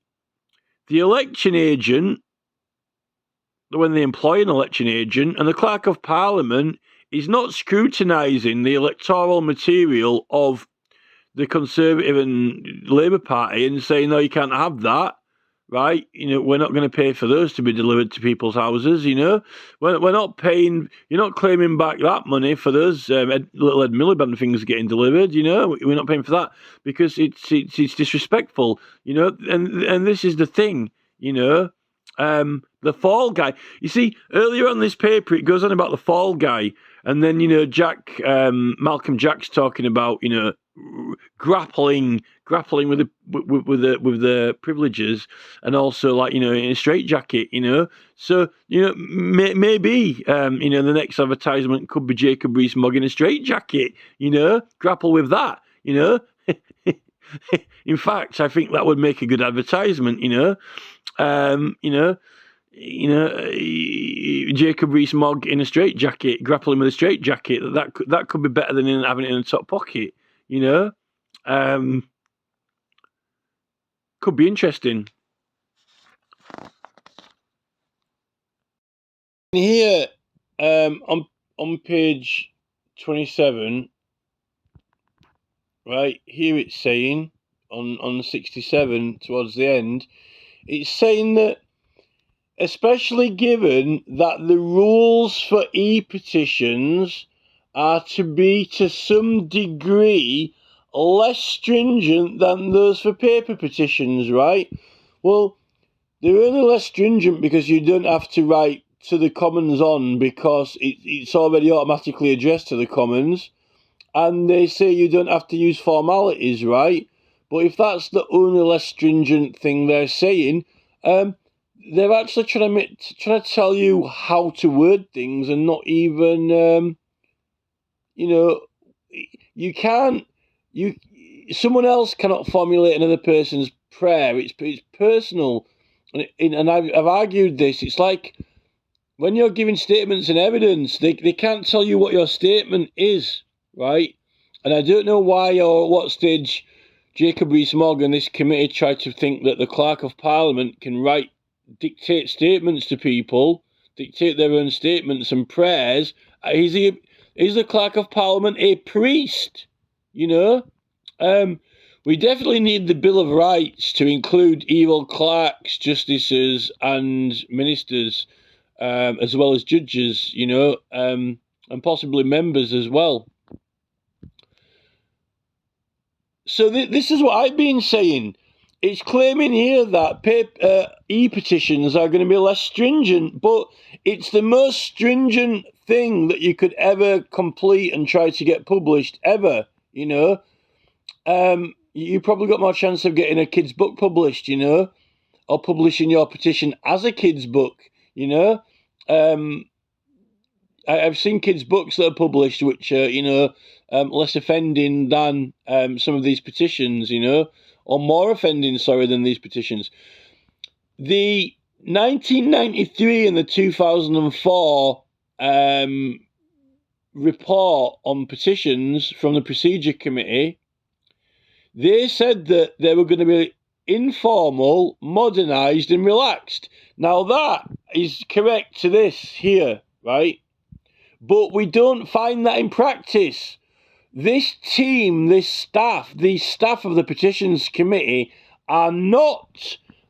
The election agent, when they employ an election agent, and the Clerk of Parliament is not scrutinising the electoral material of the Conservative and Labour Party and saying, no, you can't have that, right? We're not going to pay for those to be delivered to people's houses, We're not paying, you're not claiming back that money for those little Ed Miliband things getting delivered, We're not paying for that because it's disrespectful, and this is the thing, the fall guy. You see, earlier on this paper, it goes on about the fall guy, and then, Malcolm Jack's talking about, grappling with the privileges, and also, like, in a straitjacket, So, maybe, the next advertisement could be Jacob Rees-Mogg in a straitjacket, grapple with that, In fact, I think that would make a good advertisement, Jacob Rees-Mogg in a straitjacket, grappling with a straitjacket. That could be better than having it in a top pocket. Could be interesting. Here, on page 27, right here, it's saying on 67 towards the end, it's saying that, especially given that the rules for e-petitions are to be to some degree less stringent than those for paper petitions, right? Well, they're only less stringent because you don't have to write to the Commons on because it's already automatically addressed to the Commons, and they say you don't have to use formalities, right? But if that's the only less stringent thing they're saying, they're actually trying to tell you how to word things, and not even, you can't. Someone else cannot formulate another person's prayer. It's personal, and I've argued this. It's like when you're giving statements and evidence, they can't tell you what your statement is, right? And I don't know why or at what stage Jacob Rees-Mogg and this committee tried to think that the Clerk of Parliament can dictate statements to people, dictate their own statements and prayers. Is the Clerk of Parliament a priest? We definitely need the Bill of Rights to include evil clerks, justices, and ministers, as well as judges, and possibly members as well. So this is what I've been saying. It's claiming here that e-petitions are going to be less stringent, but it's the most stringent thing that you could ever complete and try to get published ever, You probably got more chance of getting a kid's book published, or publishing your petition as a kid's book, I've seen kids' books that are published which are, less offending than some of these petitions, or more offending, than these petitions. The 1993 and the 2004 report on petitions from the Procedure Committee, they said that they were going to be informal, modernised and relaxed. Now that is correct to this here, right? But we don't find that in practice. This team, the staff of the Petitions Committee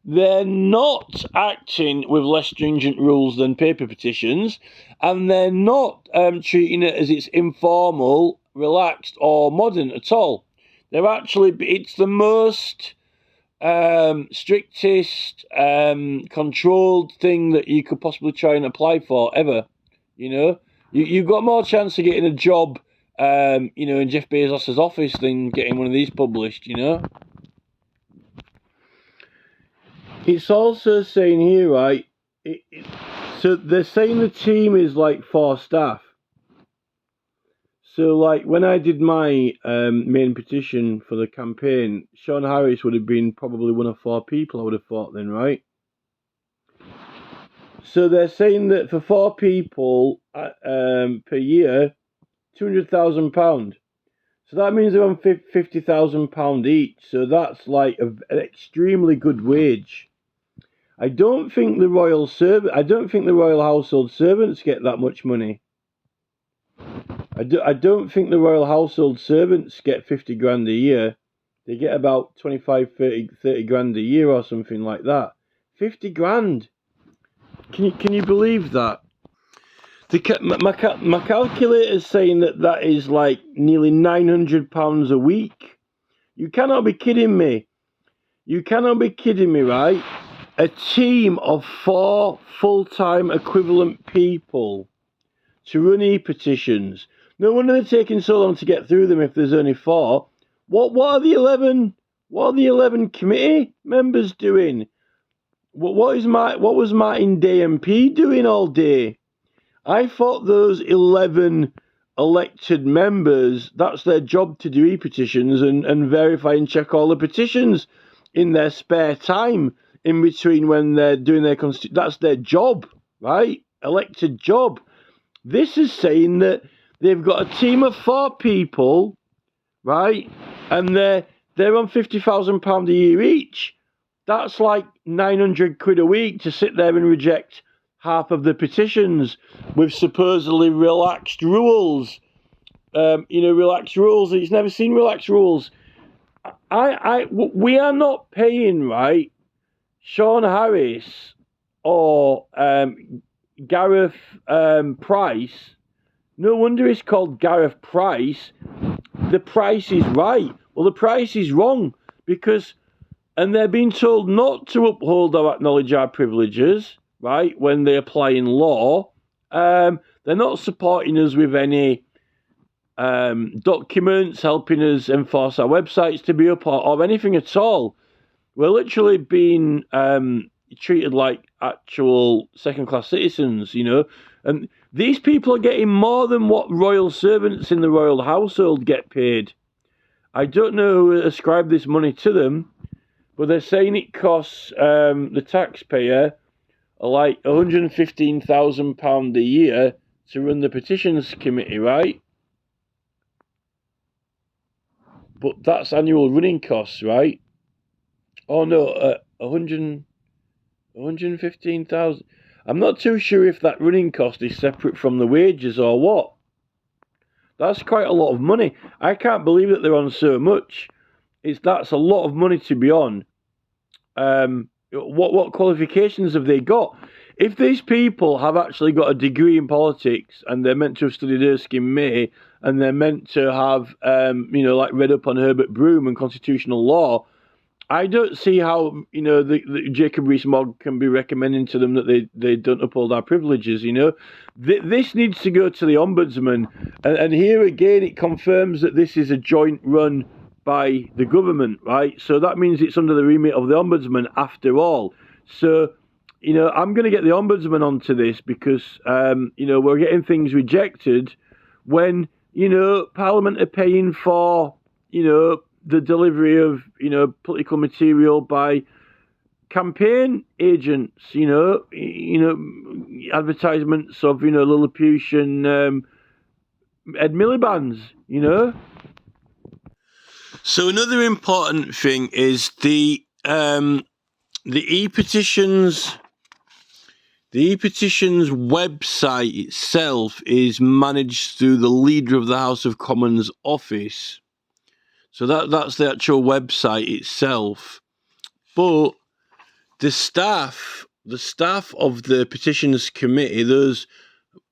they're not acting with less stringent rules than paper petitions, and they're not treating it as it's informal, relaxed or modern at all. It's the most strictest, controlled thing that you could possibly try and apply for ever, You've got more chance of getting a job, in Jeff Bezos' office than getting one of these published, It's also saying here, right, so they're saying the team is like 4 staff. So, like, when I did my main petition for the campaign, Sean Harris would have been probably one of 4 people, I would have thought then, right? So they're saying that for 4 people per year, £200,000. So that means they're on £50,000 each. So that's like an extremely good wage. I don't think the royal household servants get that much money. I don't think the royal household servants get 50 grand a year. They get about 25, 30 grand a year or something like that. 50 grand. Can you believe that? My calculator's saying that is like nearly £900 a week. You cannot be kidding me. Right? A team of 4 full-time equivalent people to run e-petitions. No wonder they're taking so long to get through them if there's only 4. What are the 11? What are the 11 committee members doing? What was Martin Day MP doing all day? I thought those 11 elected members, that's their job to do e-petitions and verify and check all the petitions in their spare time in between when they're doing their that's their job, right? Elected job. This is saying that they've got a team of 4 people, right? And they're on £50,000 a year each. That's like 900 quid a week to sit there and reject half of the petitions with supposedly relaxed rules. Relaxed rules. He's never seen relaxed rules. We are not paying, right, Sean Harris or Gareth Price. No wonder it's called Gareth Price. The price is right. Well, the price is wrong because, and they're being told not to uphold or acknowledge our privileges, right, when they apply in law, they're not supporting us with any documents, helping us enforce our websites to be up or anything at all. We're literally being treated like actual second-class citizens, and these people are getting more than what royal servants in the royal household get paid. I don't know who ascribed this money to them, but they're saying it costs the taxpayer like £115,000 a year to run the petitions committee, right? But that's annual running costs, right? Oh no, 115,000. I'm not too sure if that running cost is separate from the wages or what. That's quite a lot of money. I can't believe that they're on so much. That's a lot of money to be on. What qualifications have they got? If these people have actually got a degree in politics and they're meant to have studied Erskine May and they're meant to have, like read up on Herbert Broom and constitutional law, I don't see how, the Jacob Rees-Mogg can be recommending to them that they don't uphold our privileges, This needs to go to the Ombudsman. And here again, it confirms that this is a joint run by the government, right? So that means it's under the remit of the Ombudsman after all. So, I'm going to get the Ombudsman onto this because, we're getting things rejected when, Parliament are paying for, the delivery of, political material by campaign agents, advertisements of, Lilliputian Ed Miliband's, So another important thing is the e-petitions. The e-petitions website itself is managed through the Leader of the House of Commons office. So that's the actual website itself. But the staff of the petitions committee, there's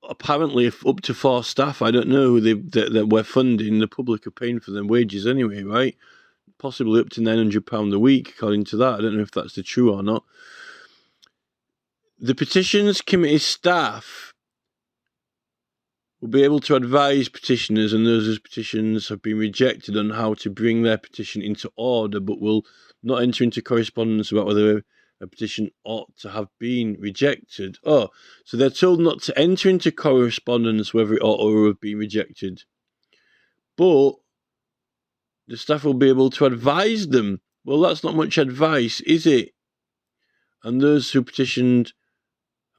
apparently up to 4 staff. I don't know who that we're funding. The public are paying for them wages anyway, right? Possibly up to £900 a week, according to that. I don't know if that's the true or not. The petitions committee staff will be able to advise petitioners and those whose petitions have been rejected on how to bring their petition into order, but will not enter into correspondence about whether a petition ought to have been rejected. Oh, so they're told not to enter into correspondence whether it ought or have been rejected. But the staff will be able to advise them. Well, that's not much advice, is it? And those who petitioned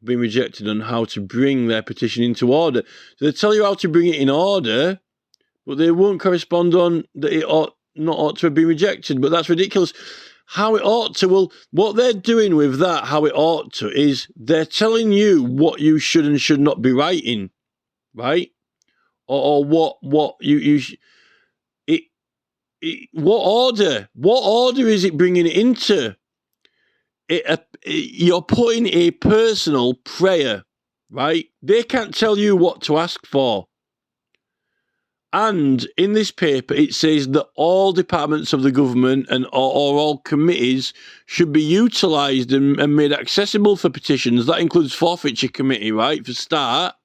have been rejected on how to bring their petition into order. So they tell you how to bring it in order, but they won't correspond on that it ought to have been rejected. But that's ridiculous. How it ought to, well, what they're doing with that, how it ought to, is they're telling you what you should and should not be writing, right? Or what what order is it bringing it into? You're putting a personal prayer, right? They can't tell you what to ask for. And in this paper, it says that all departments of the government and or all committees should be utilised and made accessible for petitions. That includes forfeiture committee, right, for start.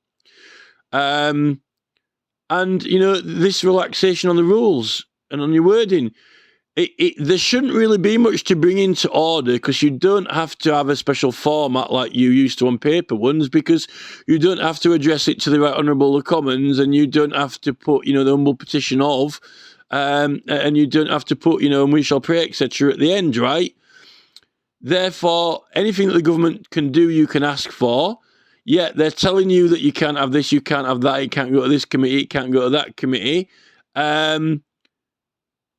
And, this relaxation on the rules and on your wording. There shouldn't really be much to bring into order because you don't have to have a special format like you used to on paper ones, because you don't have to address it to the Right Honourable the Commons, and you don't have to put, the humble petition of, and you don't have to put, and we shall pray, etc. at the end, right? Therefore, anything that the government can do, you can ask for. Yet they're telling you that you can't have this, you can't have that, it can't go to this committee, it can't go to that committee.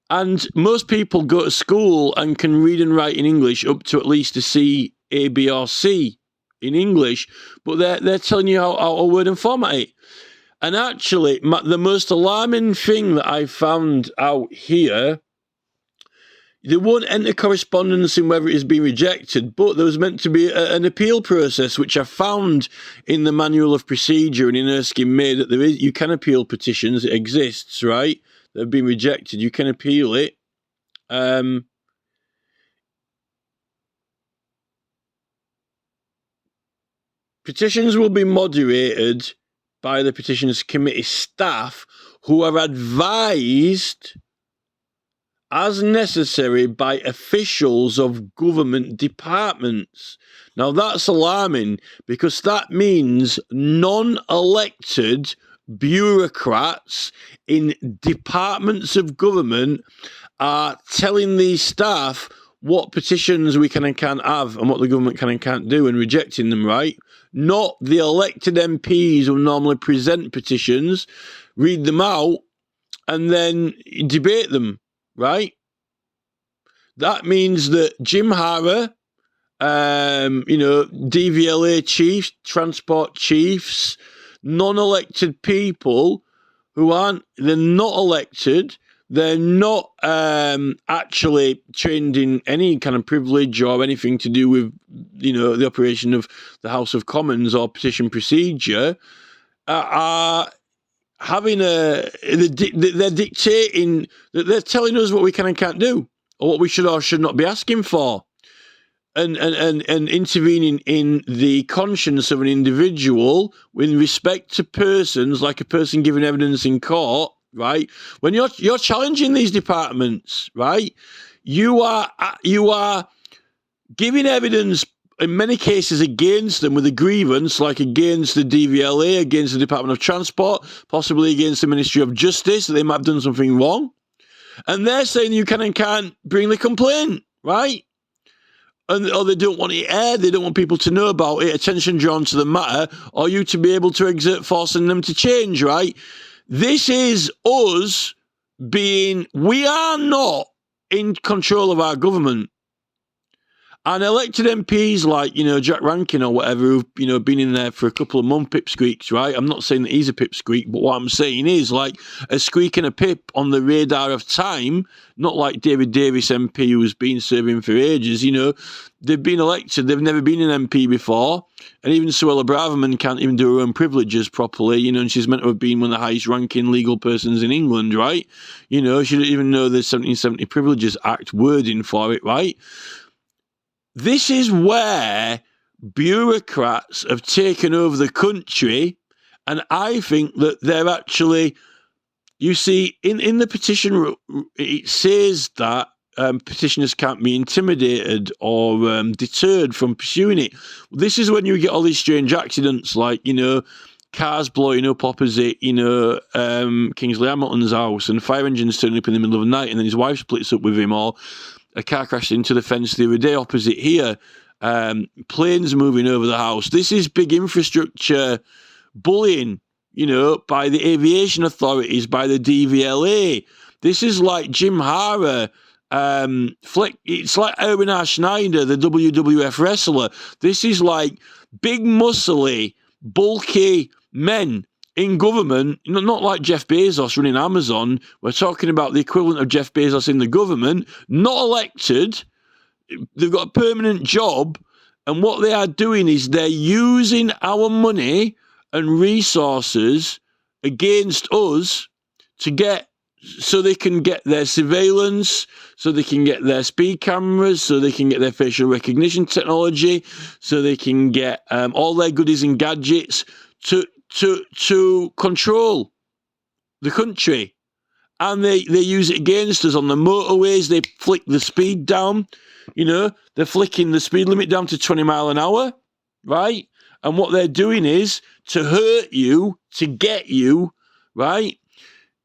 And most people go to school and can read and write in English up to at least a C, A, B, or C in English, but they're telling you how to word and format it. And actually, the most alarming thing that I found out here, they won't enter correspondence in whether it has been rejected, but there was meant to be an appeal process, which I found in the manual of procedure and in Erskine May that you can appeal petitions. It exists, right? That have been rejected, you can appeal it. petitions will be moderated by the Petitions Committee staff who are advised as necessary by officials of government departments. Now that's alarming because that means non-elected bureaucrats in departments of government are telling these staff what petitions we can and can't have and what the government can and can't do and rejecting them, right? Not the elected MPs who normally present petitions, read them out, and then debate them, right? That means that Jim Hara, DVLA chiefs, transport chiefs, non-elected people they're not elected, they're not actually trained in any kind of privilege or anything to do with, the operation of the House of Commons or petition procedure, are having they're dictating, they're telling us what we can and can't do, or what we should or should not be asking for, and intervening in the conscience of an individual with respect to persons, like a person giving evidence in court, right? When you're challenging these departments, right, you are giving evidence in many cases against them with a grievance, like against the DVLA, against the Department of Transport, possibly against the Ministry of Justice, that they might have done something wrong. And they're saying you can and can't bring the complaint, right? Or they don't want it aired, they don't want people to know about it, attention drawn to the matter, or you to be able to exert force on them to change, right? This is us we are not in control of our government. And elected MPs like, Jack Rankin or whatever, who've, been in there for a couple of months, pipsqueaks, right? I'm not saying that he's a pipsqueak, but what I'm saying is like a squeak and a pip on the radar of time, not like David Davis MP, who's been serving for ages, they've been elected, they've never been an MP before, and even Suella Braverman can't even do her own privileges properly, and she's meant to have been one of the highest ranking legal persons in England, right? She didn't even know the 1770 Privileges Act wording for it, right? This is where bureaucrats have taken over the country, and I think that they're actually, you see, in the petition, it says that petitioners can't be intimidated or deterred from pursuing it. This is when you get all these strange accidents, like, cars blowing up opposite, Kingsley Hamilton's house, and fire engines turning up in the middle of the night, and then his wife splits up with him, or a car crashed into the fence the other day opposite here. Planes moving over the house. This is big infrastructure bullying, by the aviation authorities, by the DVLA. This is like Jim Hara. It's like Erwin R. Schneider, the WWF wrestler. This is like big, muscly, bulky men in government, not like Jeff Bezos running Amazon. We're talking about the equivalent of Jeff Bezos in the government, not elected. They've got a permanent job, and what they are doing is they're using our money and resources against us so they can get their surveillance, so they can get their speed cameras, so they can get their facial recognition technology, so they can get all their goodies and gadgets to control the country. And they use it against us on the motorways. They flick the speed down. They're flicking the speed limit down to 20 mile an hour, right? And what they're doing is to hurt you, to get you, right?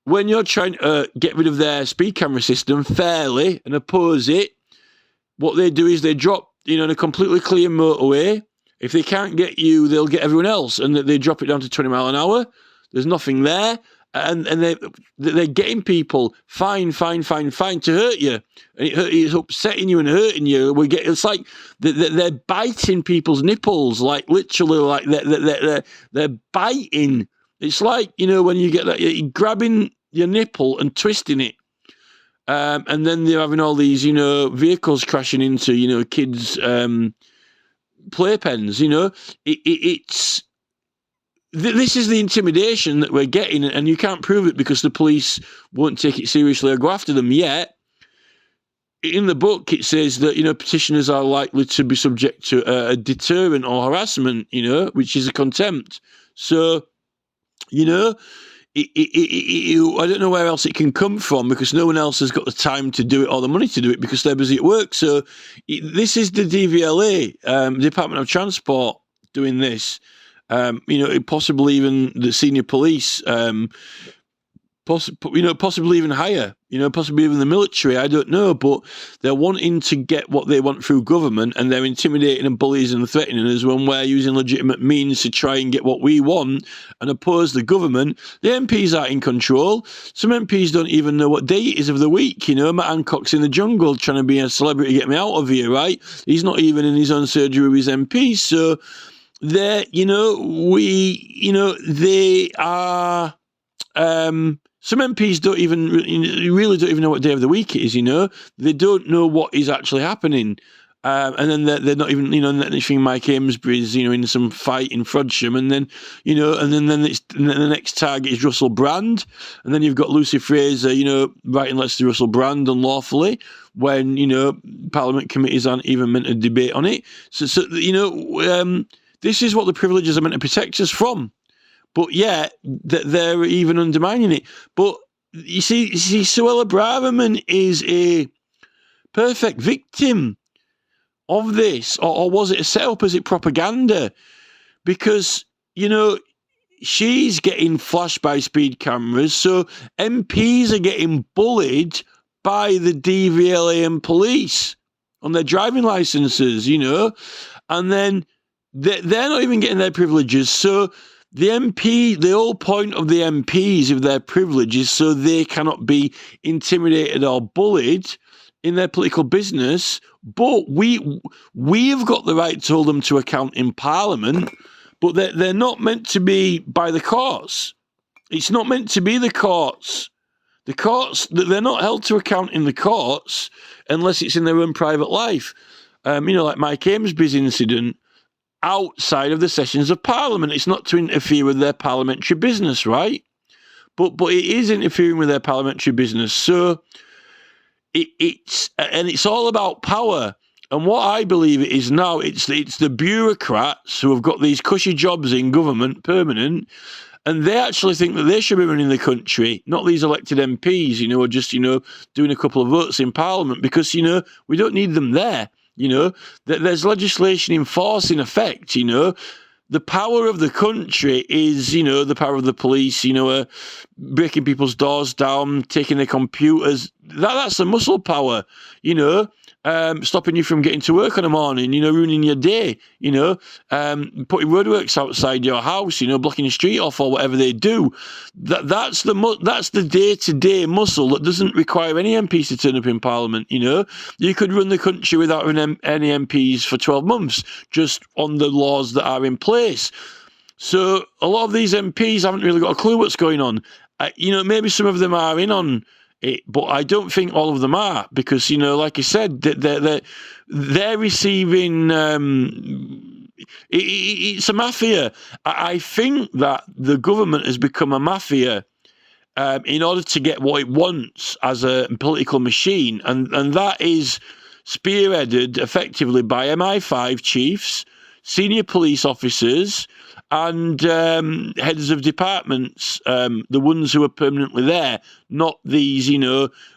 When you're trying to get rid of their speed camera system fairly and oppose it, what they do is they drop, in a completely clear motorway. If they can't get you, they'll get everyone else, and they drop it down to 20 mile an hour. There's nothing there, and they're getting people fine to hurt you, and it's upsetting you and hurting you. It's like they're biting people's nipples, like literally, like they're biting. It's like when you get that, you're grabbing your nipple and twisting it. And then they're having all these, vehicles crashing into, kids' playpens. This is the intimidation that we're getting, and you can't prove it because the police won't take it seriously or go after them yet. in the book, it says that, petitioners are likely to be subject to a deterrent or harassment, which is a contempt. So, I don't know where else it can come from, because no one else has got the time to do it or the money to do it, because they're busy at work. So this is the DVLA, Department of Transport, doing this. Possibly even the senior police, possibly even higher, possibly even the military, I don't know, but they're wanting to get what they want through government, and they're intimidating and bullying and threatening us when we're using legitimate means to try and get what we want and oppose the government. The MPs are in control. Some MPs don't even know what day it is of the week, Matt Hancock's in the jungle trying to be a celebrity, get me out of here, right? He's not even in his own surgery with his MPs, so they're, they are... some MPs really don't even know what day of the week it is, They don't know what is actually happening. And then they're not even, anything Mike Amesbury's, in some fight in Frodsham, and then, and then the next target is Russell Brand, and then you've got Lucy Fraser, writing letters to Russell Brand unlawfully when, Parliament committees aren't even meant to debate on it. So this is what the privileges are meant to protect us from. But yet, they're even undermining it. But you see, Suella Braverman is a perfect victim of this. Or was it a setup? Is it propaganda? Because, she's getting flashed by speed cameras. So MPs are getting bullied by the DVLA and police on their driving licenses, And then they're not even getting their privileges. So the whole point of the MPs of their privilege is so they cannot be intimidated or bullied in their political business. But we've got the right to hold them to account in Parliament, but they're not meant to be by the courts. It's not meant to be the courts. The courts, they're not held to account in the courts unless it's in their own private life. Like Mike Amesbury's incident, outside of the sessions of Parliament. It's not to interfere with their parliamentary business, right? But it is interfering with their parliamentary business. So it's all about power. And what I believe it is now, it's the bureaucrats who have got these cushy jobs in government, permanent, and they actually think that they should be running the country, not these elected MPs, or just, doing a couple of votes in Parliament, because, we don't need them there. There's legislation in force, in effect, The power of the country is, the power of the police, breaking people's doors down, taking their computers. That's the muscle power, stopping you from getting to work in the morning, ruining your day, putting roadworks outside your house, blocking your street off or whatever they do. That's the day-to-day muscle that doesn't require any MPs to turn up in Parliament, You could run the country without any MPs for 12 months, just on the laws that are in place. So a lot of these MPs haven't really got a clue what's going on. Maybe some of them are in on it, but I don't think all of them are, because, like I said, they're receiving... it's a mafia. I think that the government has become a mafia in order to get what it wants as a political machine, and that is spearheaded effectively by MI5 chiefs, senior police officers, and heads of departments, the ones who are permanently there, not these,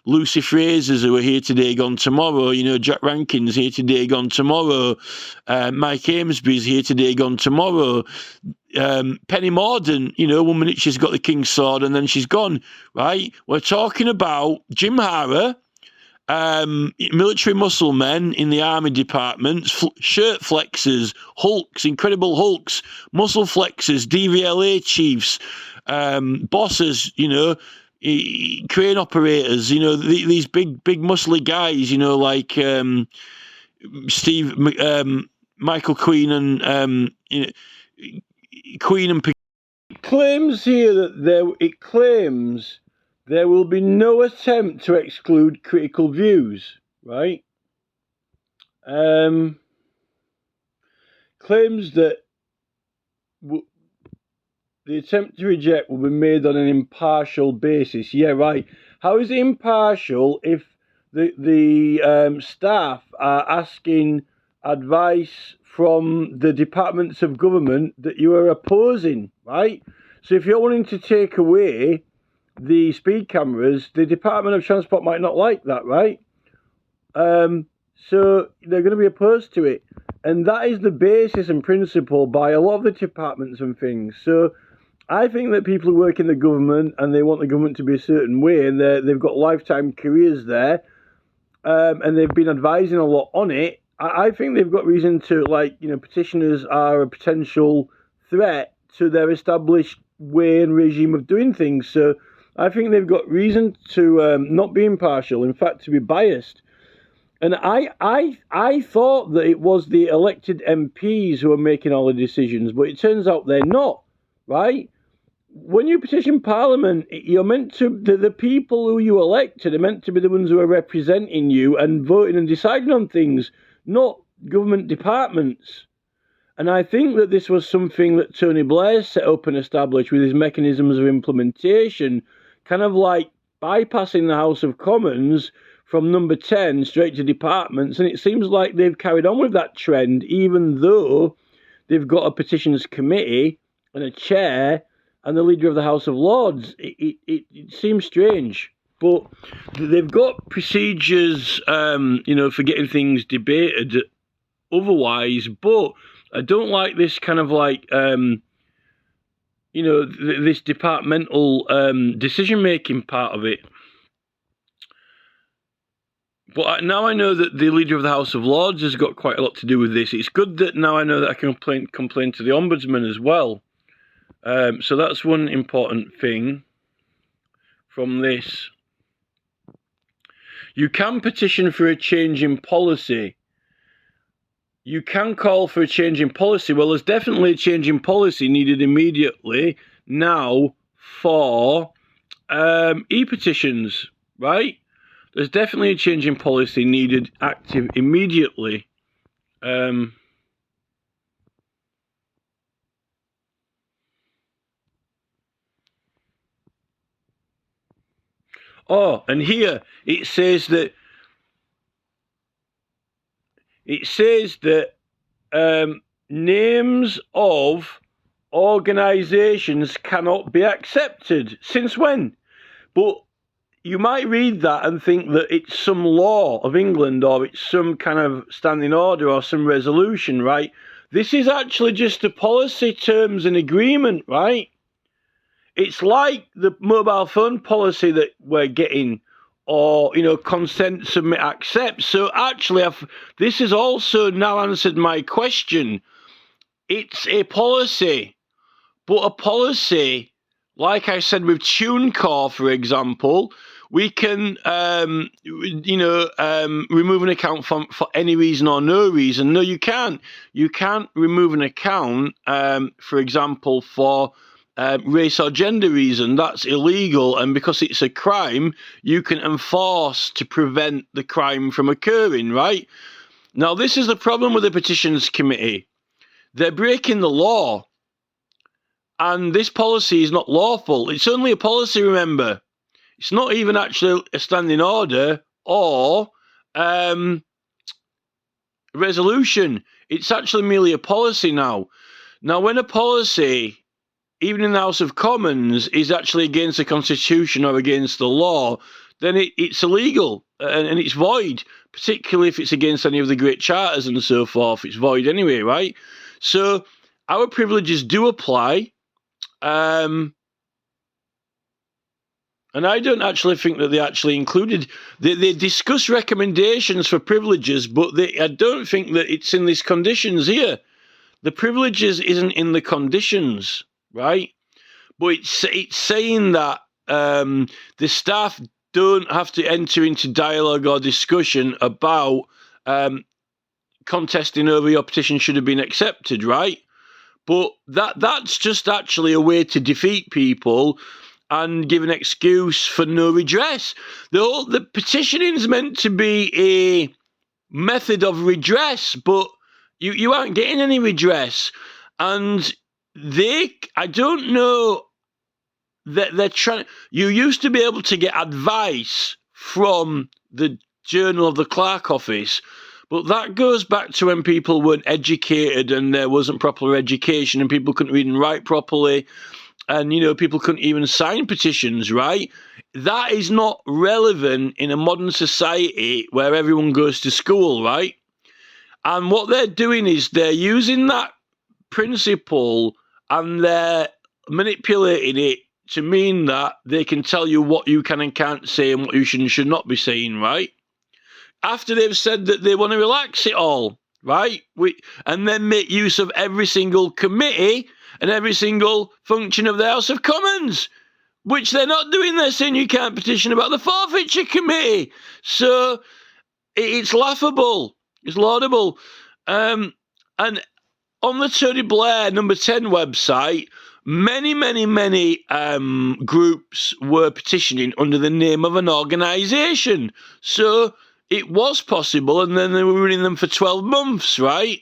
Lucy Frasers who are here today, gone tomorrow, Jack Rankin's here today, gone tomorrow, Mike Amesbury's here today, gone tomorrow, Penny Mordaunt, 1 minute she's got the King's Sword and then she's gone, right? We're talking about Jim Hara, military muscle men in the army departments, shirt flexers, hulks, incredible hulks, muscle flexers, DVLA chiefs, bosses, crane operators, these big muscly guys, like Michael Queen and Queen and claims here that there will be no attempt to exclude critical views, right? Claims that the attempt to reject will be made on an impartial basis. Yeah, right. How is it impartial if the staff are asking advice from the departments of government that you are opposing, right? So if you're wanting to take away the speed cameras, the Department of Transport might not like that, right? So they're going to be opposed to it. And that is the basis and principle by a lot of the departments and things. So I think that people who work in the government and they want the government to be a certain way, and they've got lifetime careers there, and they've been advising a lot on it, I think they've got reason to, petitioners are a potential threat to their established way and regime of doing things. So I think they've got reason to not be impartial, in fact, to be biased. And I thought that it was the elected MPs who are making all the decisions, but it turns out they're not, right? When you petition Parliament, you're meant to, the people who you elected are meant to be the ones who are representing you and voting and deciding on things, not government departments. And I think that this was something that Tony Blair set up and established with his mechanisms of implementation, kind of like bypassing the House of Commons from number 10 straight to departments. And it seems like they've carried on with that trend, even though they've got a petitions committee and a chair and the leader of the House of Lords. It seems strange. But they've got procedures, for getting things debated otherwise. But I don't like this kind of this departmental decision-making part of it. But now I know that the leader of the House of Lords has got quite a lot to do with this. It's good that now I know that I can complain to the Ombudsman as well. So that's one important thing from this. You can petition for a change in policy. You can call for a change in policy. Well, there's definitely a change in policy needed immediately now for e-petitions, right? There's definitely a change in policy needed active immediately. Oh, and here it says that names of organisations cannot be accepted. Since when? But you might read that and think that it's some law of England or it's some kind of standing order or some resolution, right? This is actually just a policy terms and agreement, right? It's like the mobile phone policy that we're getting, or, consent, submit, accept. So actually, this has also now answered my question. It's a policy, but a policy, like I said with TuneCore, for example, we can, remove an account for any reason or no reason. No, you can't. You can't remove an account, for example, for race or gender reason. That's illegal, and because it's a crime, you can enforce to prevent the crime from occurring, right? Now, this is the problem with the Petitions Committee. They're breaking the law, and this policy is not lawful. It's only a policy, remember. It's not even actually a standing order or resolution. It's actually merely a policy now. Now, when a policy, even in the House of Commons, is actually against the Constitution or against the law, then it's illegal and it's void, particularly if it's against any of the great charters and so forth. It's void anyway, right? So our privileges do apply. And I don't actually think that they actually included, they discuss recommendations for privileges, but I don't think that it's in these conditions here. The privileges isn't in the conditions, right? But it's saying that the staff don't have to enter into dialogue or discussion about contesting over your petition should have been accepted, right? But that's just actually a way to defeat people and give an excuse for no redress. The petitioning is meant to be a method of redress, but you aren't getting any redress. And I don't know that they're trying. You used to be able to get advice from the Journal of the Clerk Office. But that goes back to when people weren't educated and there wasn't proper education and people couldn't read and write properly. And, people couldn't even sign petitions, right? That is not relevant in a modern society where everyone goes to school, right? And what they're doing is they're using that principle and they're manipulating it to mean that they can tell you what you can and can't say and what you should and should not be saying, right? After they've said that they want to relax it all, right? And then make use of every single committee and every single function of the House of Commons, which they're not doing. They're saying you can't petition about the forfeiture committee. So it's laughable. It's laudable. And on the Tony Blair number 10 website, many groups were petitioning under the name of an organisation. So it was possible, and then they were running them for 12 months, right?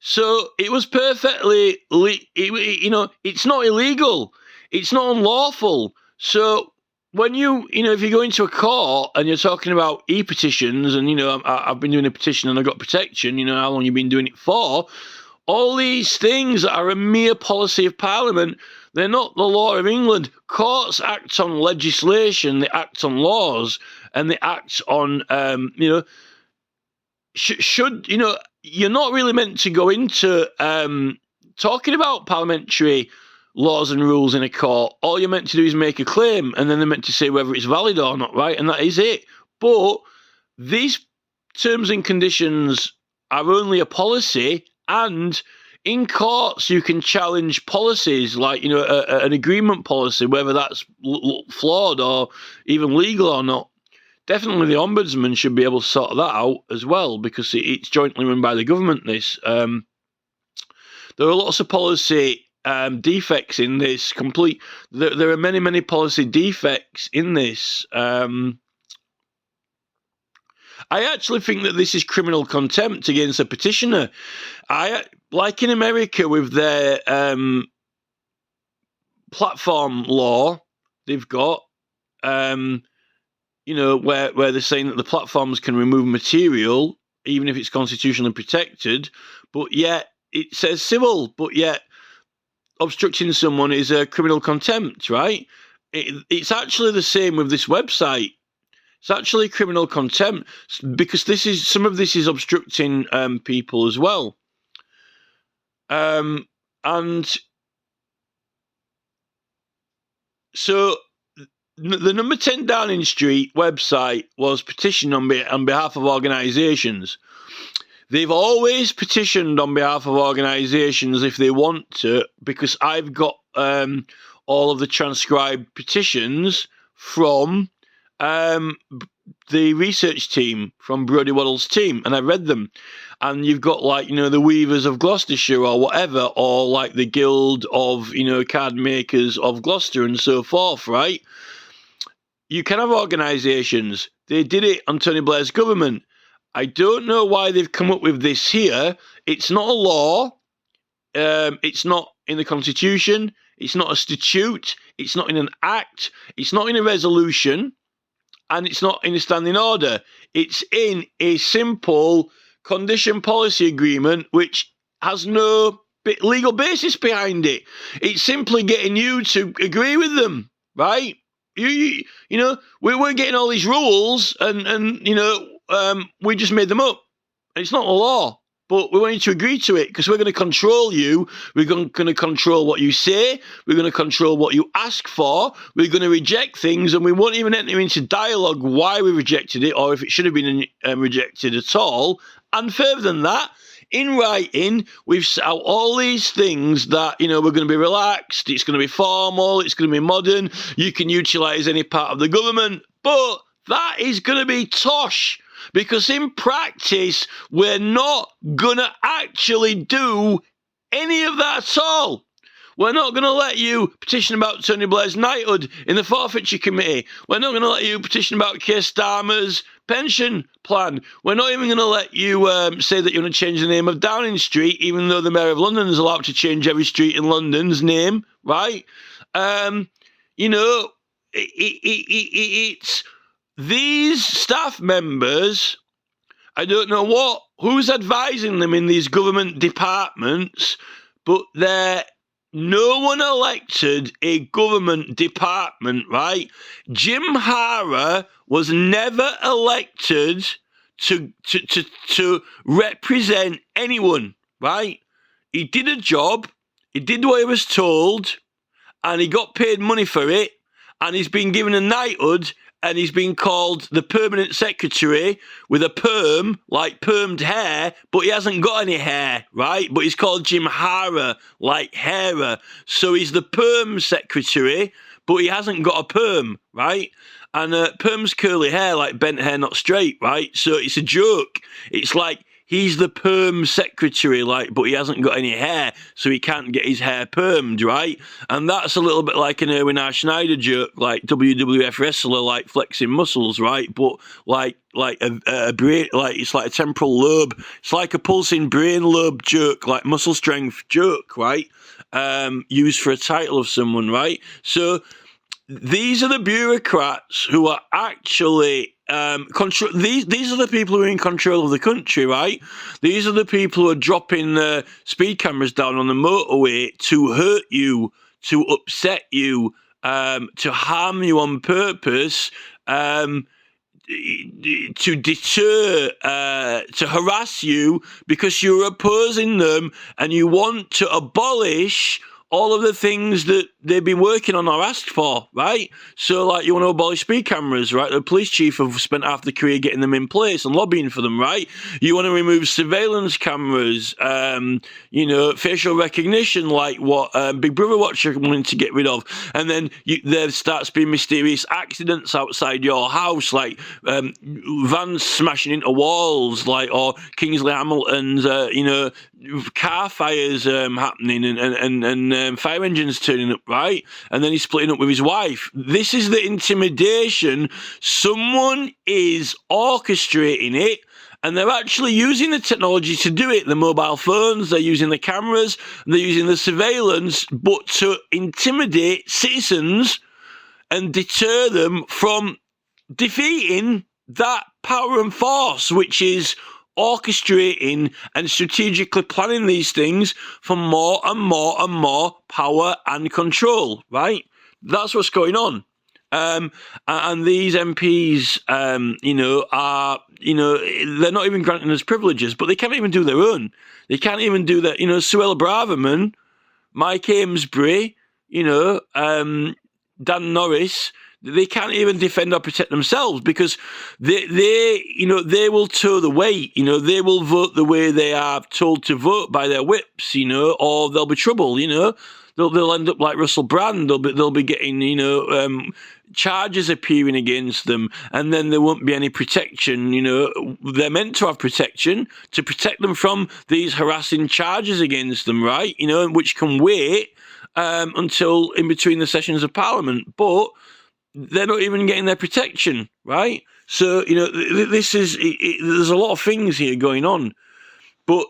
So it was perfectly, it's not illegal. It's not unlawful. So when if you go into a court and you're talking about e-petitions and, I've been doing a petition and I got protection, how long you've been doing it for, all these things are a mere policy of Parliament. They're not the law of England. Courts act on legislation, they act on laws, and they act on, you're not really meant to go into talking about parliamentary laws and rules in a court. All you're meant to do is make a claim, and then they're meant to say whether it's valid or not, right? And that is it. But these terms and conditions are only a policy, and in courts you can challenge policies like, an agreement policy, whether that's flawed or even legal or not. Definitely the Ombudsman should be able to sort that out as well, because it's jointly run by the government, this. There are lots of policy defects in this. There are many policy defects in this. I actually think that this is criminal contempt against a petitioner. Like in America with their platform law, they've got, where they're saying that the platforms can remove material, even if it's constitutionally protected, but yet it says civil, but yet obstructing someone is a criminal contempt, right? It's actually the same with this website. It's actually criminal contempt because some of this is obstructing people as well. And so the number 10 Downing Street website was petitioned on behalf of organisations. They've always petitioned on behalf of organisations if they want to, because I've got all of the transcribed petitions from the research team, from Brodie Waddle's team, and I read them. And you've got the Weavers of Gloucestershire or whatever, or like the Guild of, card makers of Gloucester and so forth, right? You can have organisations. They did it on Tony Blair's government. I don't know why they've come up with this here. It's not a law. It's not in the Constitution. It's not a statute. It's not in an act. It's not in a resolution. And it's not in a standing order. It's in a simple condition policy agreement, which has no legal basis behind it. It's simply getting you to agree with them, right? We weren't getting all these rules, and we just made them up. It's not a law, but we want you to agree to it because we're going to control you. We're going to control what you say. We're going to control what you ask for. We're going to reject things, and we won't even enter into dialogue why we rejected it or if it should have been rejected at all. And further than that, in writing, we've set out all these things that, we're going to be relaxed, it's going to be formal, it's going to be modern, you can utilise any part of the government, but that is going to be tosh, because in practice, we're not going to actually do any of that at all. We're not going to let you petition about Tony Blair's knighthood in the forfeiture committee. We're not going to let you petition about Keir Starmer's pension plan. We're not even going to let you say that you want to change the name of Downing Street, even though the Mayor of London is allowed to change every street in London's name, right? It's these staff members, I don't know who's advising them in these government departments, but no one elected a government department, right? Jim Hara was never elected to represent anyone, right? He did a job, he did what he was told, and he got paid money for it, and he's been given a knighthood, and he's been called the permanent secretary with a perm, like permed hair, but he hasn't got any hair, right? But he's called Jim Hara, like hairer. So he's the perm secretary, but he hasn't got a perm, right? And perm's curly hair, like bent hair, not straight, right? So it's a joke. It's like, he's the perm secretary, like, but he hasn't got any hair, so he can't get his hair permed, right? And that's a little bit like an Erwin R. Schneider joke, like WWF wrestler, like flexing muscles, right? But like a brain, like it's like a temporal lobe. It's like a pulsing brain lobe joke, like muscle strength joke, right? Used for a title of someone, right? So these are the bureaucrats who are actually control. These are the people who are in control of the country, right? These are the people who are dropping the speed cameras down on the motorway to hurt you, to upset you, to harm you on purpose, to deter, to harass you because you're opposing them and you want to abolish all of the things that they've been working on or asked for, right? So, like, you want to abolish speed cameras, right? The police chief have spent half the career getting them in place and lobbying for them, right? You want to remove surveillance cameras, facial recognition, like what Big Brother Watcher wanting to get rid of. And then there starts being mysterious accidents outside your house, like vans smashing into walls, like, or Kingsley Hamilton's, car fires happening and fire engines turning up, right? And then he's splitting up with his wife. This is the intimidation. Someone is orchestrating it, and they're actually using the technology to do it. The mobile phones, they're using the cameras, they're using the surveillance, but to intimidate citizens and deter them from defeating that power and force, which is orchestrating and strategically planning these things for more and more and more power and control, right? That's what's going on. And these MPs, they're not even granting us privileges, but they can't even do their own. They can't even do that. Suella Braverman, Mike Amesbury, Dan Norris, they can't even defend or protect themselves because they will toe the weight. They will vote the way they are told to vote by their whips. Or there'll be trouble. They'll end up like Russell Brand. They'll be getting charges appearing against them, and then there won't be any protection. They're meant to have protection to protect them from these harassing charges against them, right? Which can wait until in between the sessions of Parliament, but they're not even getting their protection, right? So, this is, there's a lot of things here going on. But,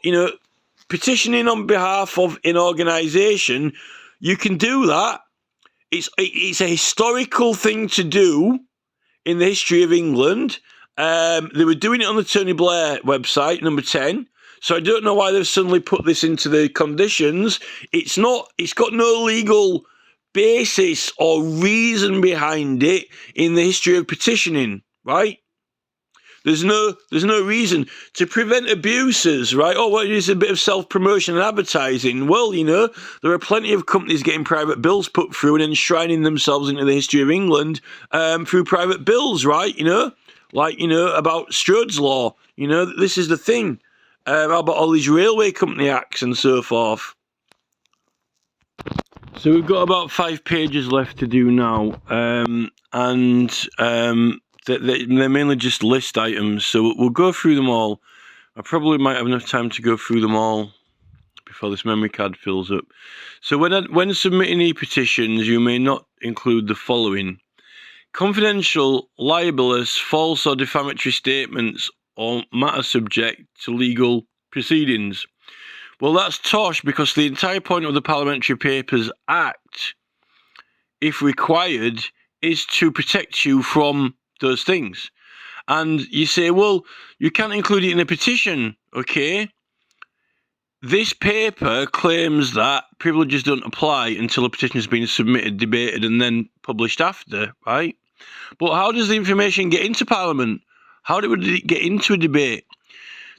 petitioning on behalf of an organisation, you can do that. It's a historical thing to do in the history of England. They were doing it on the Tony Blair website, number 10. So I don't know why they've suddenly put this into the conditions. It's got no legal basis or reason behind it in the history of petitioning, right? There's no reason to prevent abuses, right? Oh, well, it's a bit of self-promotion and advertising. Well, there are plenty of companies getting private bills put through and enshrining themselves into the history of England through private bills, right? About Strode's Law. This is the thing. About all these railway company acts and so forth. So we've got about 5 pages left to do now, they're mainly just list items, so we'll go through them all. I probably might have enough time to go through them all before this memory card fills up. So when submitting e-petitions, you may not include the following: confidential, libelous, false or defamatory statements or matter subject to legal proceedings. Well, that's tosh, because the entire point of the Parliamentary Papers Act, if required, is to protect you from those things. And you say, well, you can't include it in a petition, okay? This paper claims that privileges don't apply until a petition has been submitted, debated, and then published after, right? But how does the information get into Parliament? How would it get into a debate?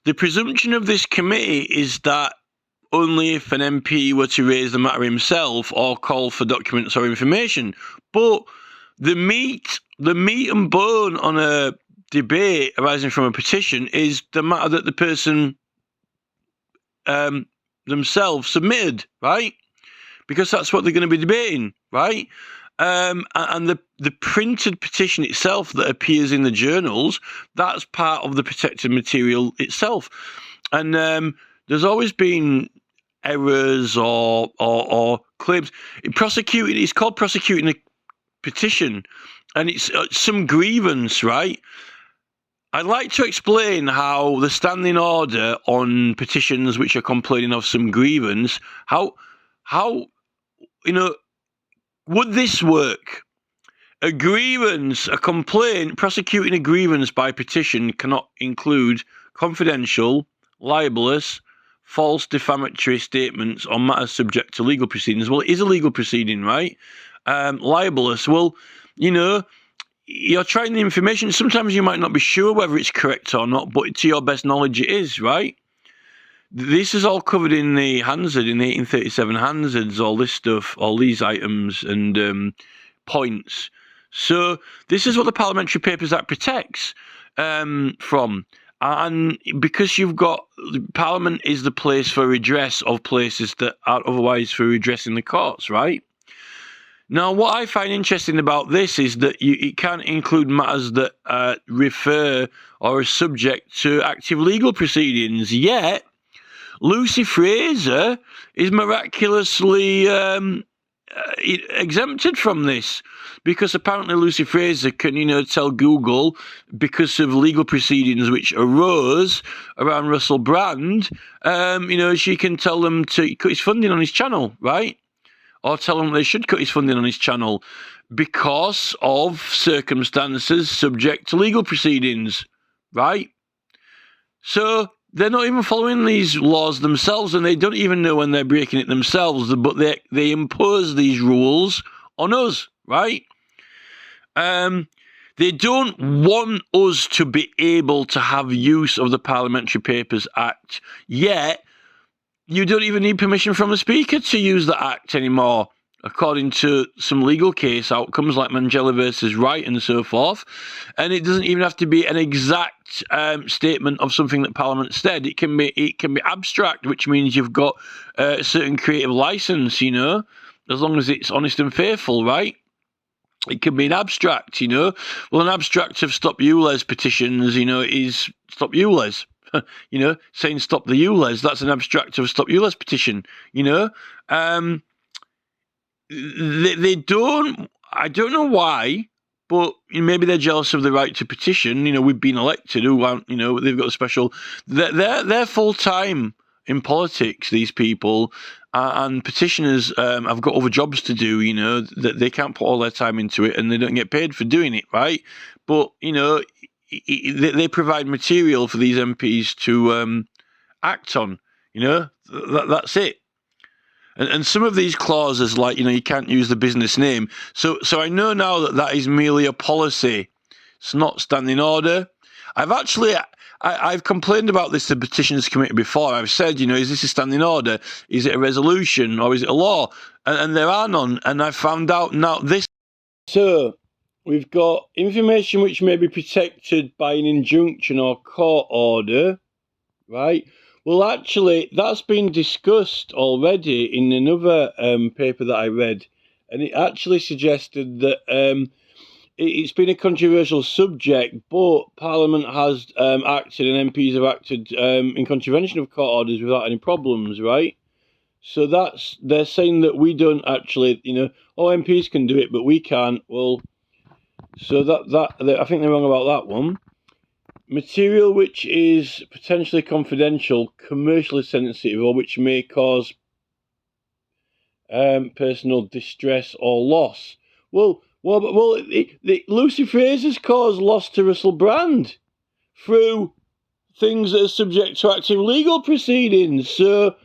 The presumption of this committee is that only if an MP were to raise the matter himself or call for documents or information. But the meat and bone on a debate arising from a petition is the matter that the person themselves submitted, right? Because that's what they're going to be debating, right? And the printed petition itself that appears in the journals, that's part of the protected material itself. And there's always been errors or claims. It's called prosecuting a petition, and it's some grievance, right? I'd like to explain how the standing order on petitions which are complaining of some grievance, how would this work? A grievance, a complaint, prosecuting a grievance by petition cannot include confidential, libelous, false defamatory statements on matters subject to legal proceedings. Well, it is a legal proceeding, right? Libelous, well, you're trying the information. Sometimes you might not be sure whether it's correct or not, but to your best knowledge it is, right? This is all covered in the Hansard, in the 1837 Hansards, all this stuff, all these items and points. So this is what the Parliamentary Papers Act protects from. And because you've got, Parliament is the place for redress of places that aren't otherwise for redress in the courts, right? Now, what I find interesting about this is that it can't include matters that refer or are subject to active legal proceedings. Yet, Lucy Fraser is miraculously exempted from this, because apparently Lucy Fraser can, tell Google, because of legal proceedings which arose around Russell Brand, she can tell them to cut his funding on his channel, right? Or tell them they should cut his funding on his channel because of circumstances subject to legal proceedings, right? So they're not even following these laws themselves, and they don't even know when they're breaking it themselves, but they impose these rules on us, right? They don't want us to be able to have use of the Parliamentary Papers Act, yet you don't even need permission from the Speaker to use the Act anymore, according to some legal case outcomes like Mangella versus Wright and so forth. And it doesn't even have to be an exact statement of something that Parliament said. It can be abstract, which means you've got a certain creative license, as long as it's honest and faithful, right? It can be an abstract, Well, an abstract of Stop ULEZ petitions, is Stop ULEZ. Saying stop the ULEZ, that's an abstract of Stop ULEZ petition, They don't, I don't know why, but maybe they're jealous of the right to petition. We've been elected, who aren't, they've got a special, they're full-time in politics, these people, and petitioners have got other jobs to do, that they can't put all their time into it and they don't get paid for doing it, right? But, they provide material for these MPs to act on, that's it. And some of these clauses, like, you can't use the business name. So I know now that is merely a policy. It's not standing order. I've complained about this to the Petitions Committee before. I've said, is this a standing order? Is it a resolution or is it a law? And there are none. And I've found out now this. So we've got information which may be protected by an injunction or court order, right? Well, actually, that's been discussed already in another paper that I read, and it actually suggested that it's been a controversial subject, but Parliament has acted and MPs have acted in contravention of court orders without any problems, right? So they're saying that we don't actually, MPs can do it, but we can't. Well, so I think they're wrong about that one. Material which is potentially confidential, commercially sensitive, or which may cause personal distress or loss. Well, Lucy Fraser's cause lost to Russell Brand through things that are subject to active legal proceedings. So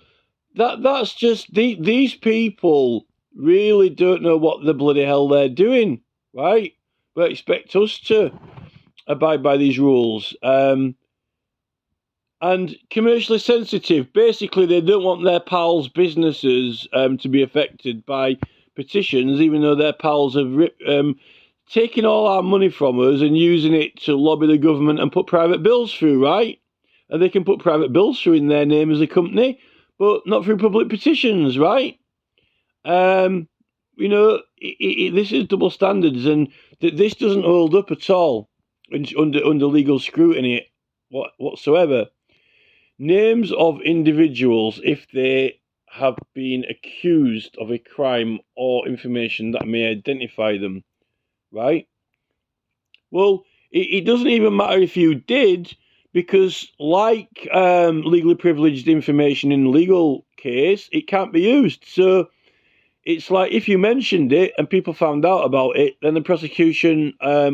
that's just these people really don't know what the bloody hell they're doing, right? But expect us to abide by these rules. And commercially sensitive. Basically, they don't want their pals' businesses to be affected by petitions, even though their pals have taken all our money from us and using it to lobby the government and put private bills through, right? And they can put private bills through in their name as a company, but not through public petitions, right? This is double standards, and this doesn't hold up at all under legal scrutiny whatsoever. Names of individuals, if they have been accused of a crime or information that may identify them, right? Well, it doesn't even matter if you did, because like legally privileged information in a legal case, it can't be used. So it's like if you mentioned it and people found out about it, then the prosecution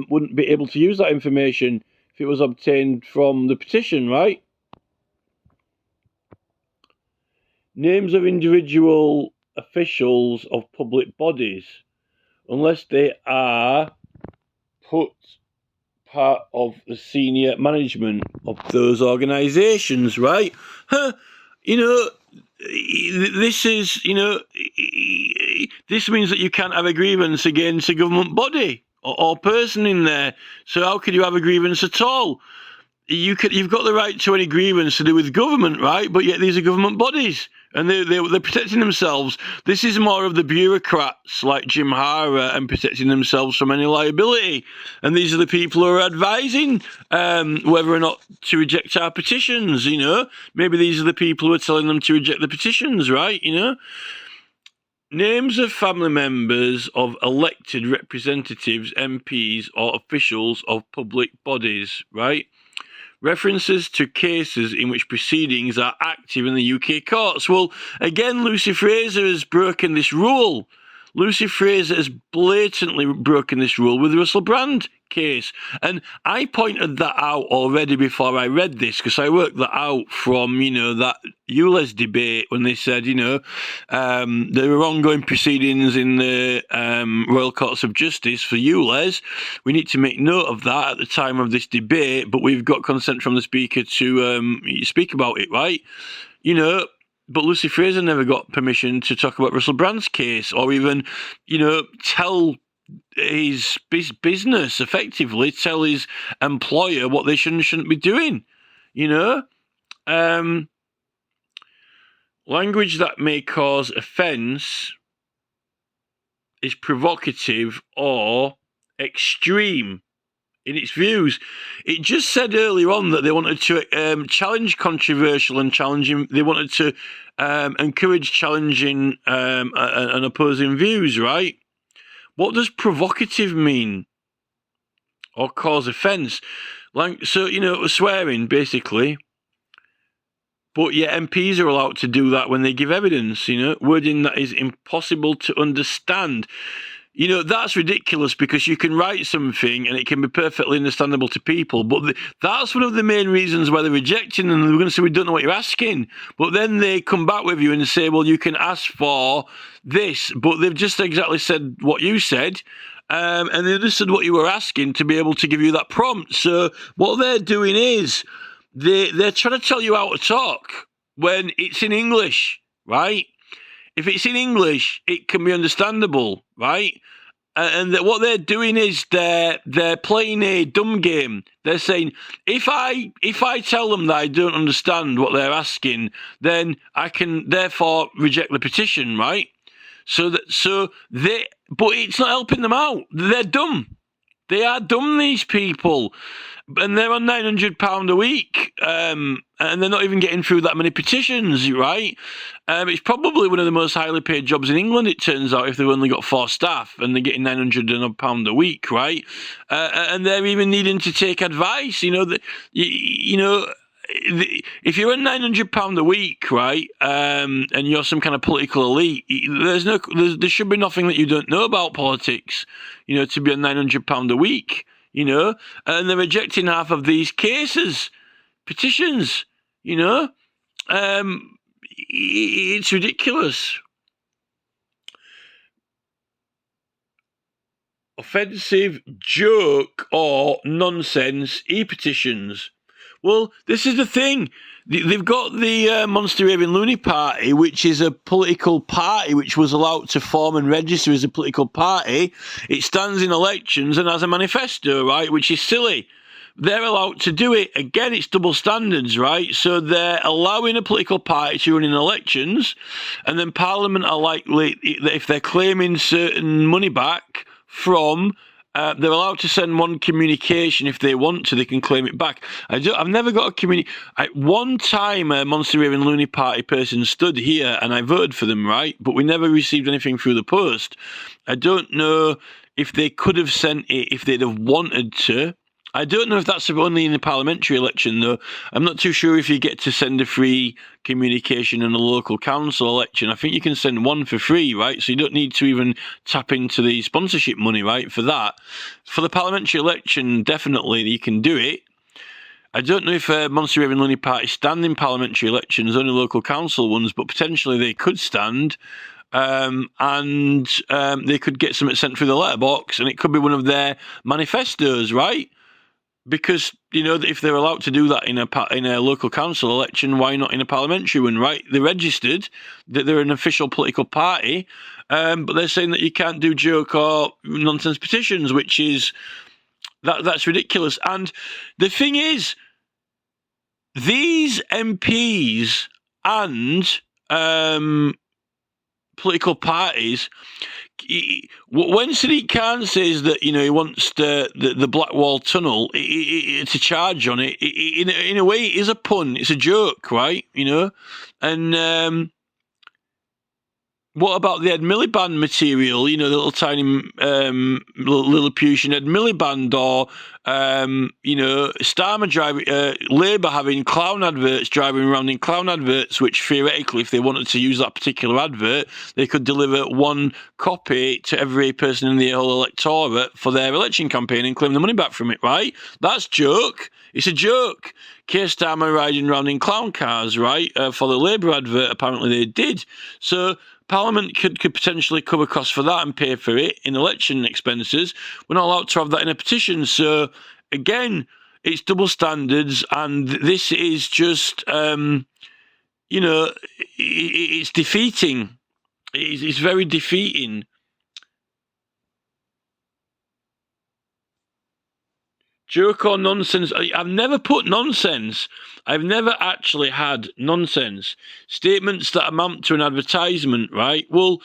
wouldn't be able to use that information if it was obtained from the petition, right? Names of individual officials of public bodies, unless they are put part of the senior management of those organisations, right? This is, this means that you can't have a grievance against a government body or person in there. So how could you have a grievance at all? You've got the right to any grievance to do with government, right? But yet these are government bodies, and they're protecting themselves. This is more of the bureaucrats like Jim Hara and protecting themselves from any liability. And these are the people who are advising whether or not to reject our petitions. Maybe these are the people who are telling them to reject the petitions, right? Names of family members of elected representatives, MPs, or officials of public bodies, right? References to cases in which proceedings are active in the UK courts. Well, again, Lucy Fraser has broken this rule. Lucy Fraser has blatantly broken this rule with the Russell Brand case. And I pointed that out already before I read this, because I worked that out from, that ULEZ debate when they said, there are ongoing proceedings in the Royal Courts of Justice for ULEZ. We need to make note of that at the time of this debate, but we've got consent from the Speaker to speak about it, right? But Lucy Fraser never got permission to talk about Russell Brand's case or even, tell his business, effectively, tell his employer what they should and shouldn't be doing, Language that may cause offence is provocative or extreme in its views. It just said earlier on that they wanted to challenge controversial and challenging. They wanted to encourage challenging and opposing views, right? What does provocative mean? Or cause offence? Swearing, basically. But yet MPs are allowed to do that when they give evidence, wording that is impossible to understand. That's ridiculous, because you can write something and it can be perfectly understandable to people. But that's one of the main reasons why they're rejecting them. They're going to say, we don't know what you're asking. But then they come back with you and say, well, you can ask for this. But they've just exactly said what you said. And they understood what you were asking to be able to give you that prompt. So what they're doing is they're trying to tell you how to talk when it's in English, right? If it's in English, it can be understandable, right? And what they're doing is they're playing a dumb game. They're saying, if I tell them that I don't understand what they're asking, then I can therefore reject the petition, right? But it's not helping them out. They're dumb. They are dumb, these people. And they're on £900 a week, and they're not even getting through that many petitions, right? It's probably one of the most highly paid jobs in England, it turns out, if they've only got 4 staff and they're getting £900 a week, right? And they're even needing to take advice, if you're on £900 a week, right, and you're some kind of political elite, there should be nothing that you don't know about politics, to be on £900 a week, and they're rejecting half of these cases, petitions, it's ridiculous. Offensive, joke, or nonsense e-petitions. Well, this is the thing. They've got the Monster Raving Loony Party, which is a political party which was allowed to form and register as a political party. It stands in elections and has a manifesto, right, which is silly. They're allowed to do it. Again, it's double standards, right? So they're allowing a political party to run in elections, and then Parliament are likely, if they're claiming certain money back from, they're allowed to send one communication if they want to. They can claim it back. I've never got a one time a Monster Raving Loony Party person stood here and I voted for them, right? But we never received anything through the post. I don't know if they could have sent it if they'd have wanted to. I don't know if that's only in the parliamentary election, though. I'm not too sure if you get to send a free communication in a local council election. I think you can send one for free, right? So you don't need to even tap into the sponsorship money, right, for that. For the parliamentary election, definitely you can do it. I don't know if Monster Raving Loony Party stand in parliamentary elections, only local council ones, but potentially they could stand. And they could get something sent through the letterbox, and it could be one of their manifestos, right? Because, if they're allowed to do that in a local council election, why not in a parliamentary one, right? They're registered, that they're an official political party, but they're saying that you can't do joke or nonsense petitions, which is, that's ridiculous. And the thing is, these MPs and political parties, when Sadiq Khan says that he wants the Blackwall Tunnel to charge on it, in a way it is a pun, it's a joke, right? And what about the Ed Miliband material? The little tiny Lilliputian Ed Miliband, or Starmer driving, Labour having clown adverts, driving around in clown adverts, which theoretically, if they wanted to use that particular advert, they could deliver one copy to every person in the whole electorate for their election campaign and claim the money back from it, right? That's joke. It's a joke. Keir Starmer riding around in clown cars, right? For the Labour advert, apparently they did. So Parliament could potentially cover costs for that and pay for it in election expenses. We're not allowed to have that in a petition. So, again, it's double standards, and this is just, it's defeating. It's very defeating. Joke or nonsense? I've never put nonsense. I've never actually had nonsense. Statements that amount to an advertisement, right? Well,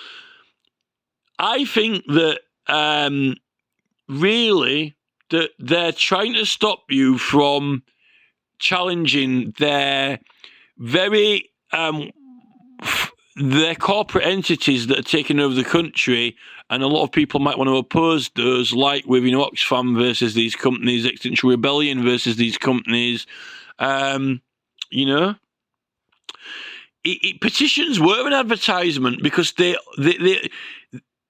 I think that really that they're trying to stop you from challenging their their corporate entities that are taking over the country, and a lot of people might want to oppose those, like with Oxfam versus these companies, Extinction Rebellion versus these companies. Petitions were an advertisement because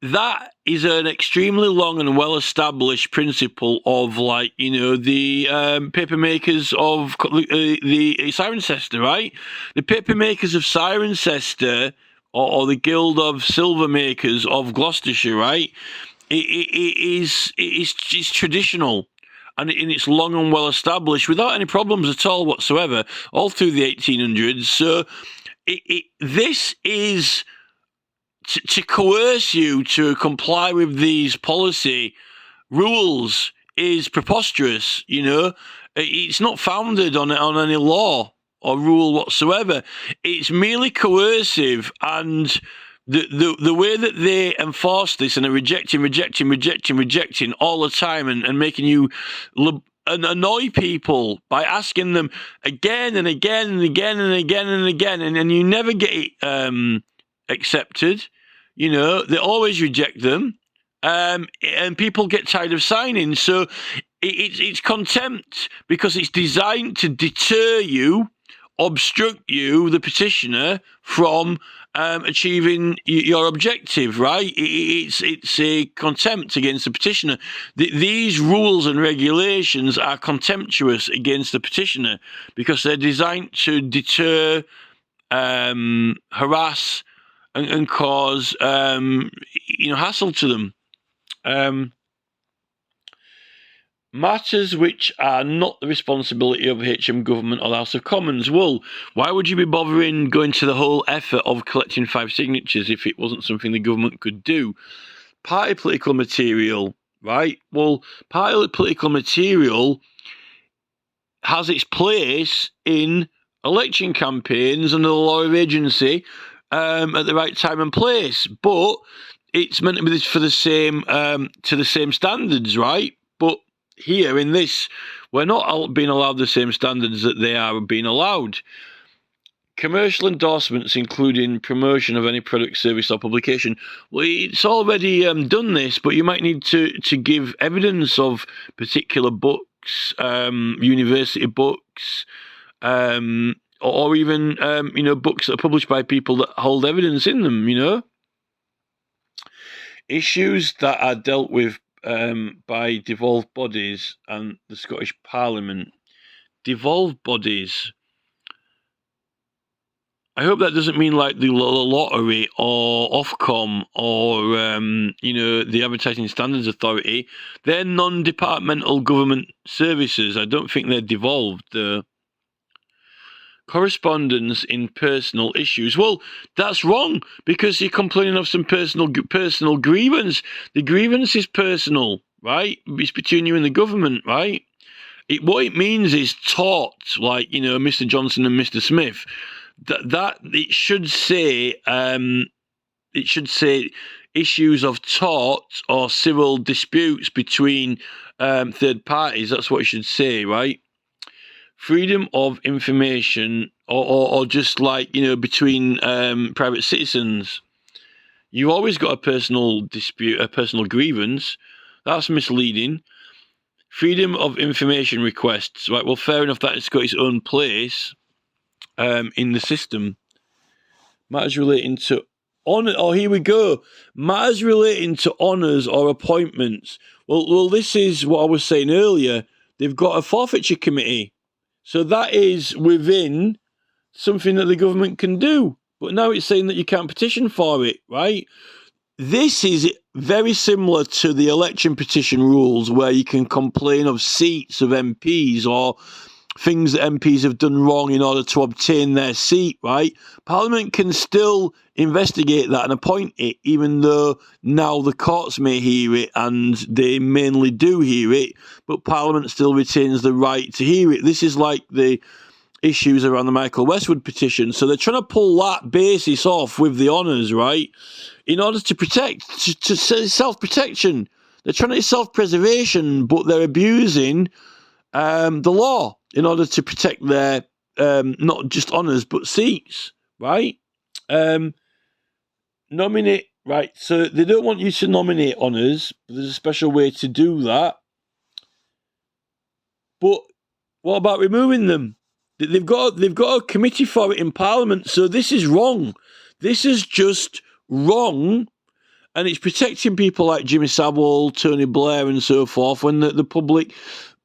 that is an extremely long and well-established principle of, the paper makers of the Cirencester, right? The paper makers of Cirencester, or the Guild of Silver Makers of Gloucestershire, right? It's traditional. And it's long and well-established without any problems at all whatsoever, all through the 1800s. So this is to coerce you to comply with these policy rules is preposterous, It's not founded on any law or rule whatsoever. It's merely coercive, and the way that they enforce this and are rejecting all the time and making you annoy people by asking them again and again and again and again and again, and you never get it accepted. They always reject them, and people get tired of signing. So It's contempt because it's designed to deter you, obstruct you, the petitioner, from achieving your objective, right? It's a contempt against the petitioner. These rules and regulations are contemptuous against the petitioner because they're designed to deter, harass, and cause hassle to them. Matters which are not the responsibility of HM government or the House of Commons. Well, why would you be bothering going to the whole effort of collecting 5 signatures if it wasn't something the government could do? Party political material, right? Well, party political material has its place in election campaigns under the law of agency at the right time and place, but it's meant to be for the same to the same standards, right? But here in this, we're not being allowed the same standards that they are being allowed. Commercial endorsements, including promotion of any product, service, or publication. Well, it's already done this, but you might need to give evidence of particular books, university books, or even books that are published by people that hold evidence in them. Issues that are dealt with by devolved bodies and the Scottish Parliament. Devolved bodies. I hope that doesn't mean like the lottery or Ofcom or the Advertising Standards Authority. They're non-departmental government services. I don't think they're devolved. Correspondence in personal issues. Well, that's wrong because you're complaining of some personal grievance. The grievance is personal, right? It's between you and the government, right? What it means is tort, like Mr. Johnson and Mr. Smith. That it should say issues of tort or civil disputes between third parties. That's what it should say, right? Freedom of information, or just like between private citizens. You've always got a personal dispute, a personal grievance. That's misleading. Freedom of information requests, right? Well, fair enough. That's got its own place in the system. Matters relating to honour. Oh, here we go. Matters relating to honours or appointments. Well, this is what I was saying earlier. They've got a forfeiture committee. So that is within something that the government can do. But now it's saying that you can't petition for it, right? This is very similar to the election petition rules where you can complain of seats of MPs or things that MPs have done wrong in order to obtain their seat, right? Parliament can still investigate that and appoint it, even though now the courts may hear it, and they mainly do hear it, but Parliament still retains the right to hear it. This is like the issues around the Michael Westwood petition. So they're trying to pull that basis off with the honours, right? In order to protect, to self-protection. They're trying to do self-preservation, but they're abusing the law in order to protect their not just honours but seats, right? Nominate, right? So they don't want you to nominate honours, but there's a special way to do that. But what about removing them? They've got a committee for it in Parliament, so this is wrong. This is just wrong, and it's protecting people like Jimmy Savile, Tony Blair, and so forth. When the public.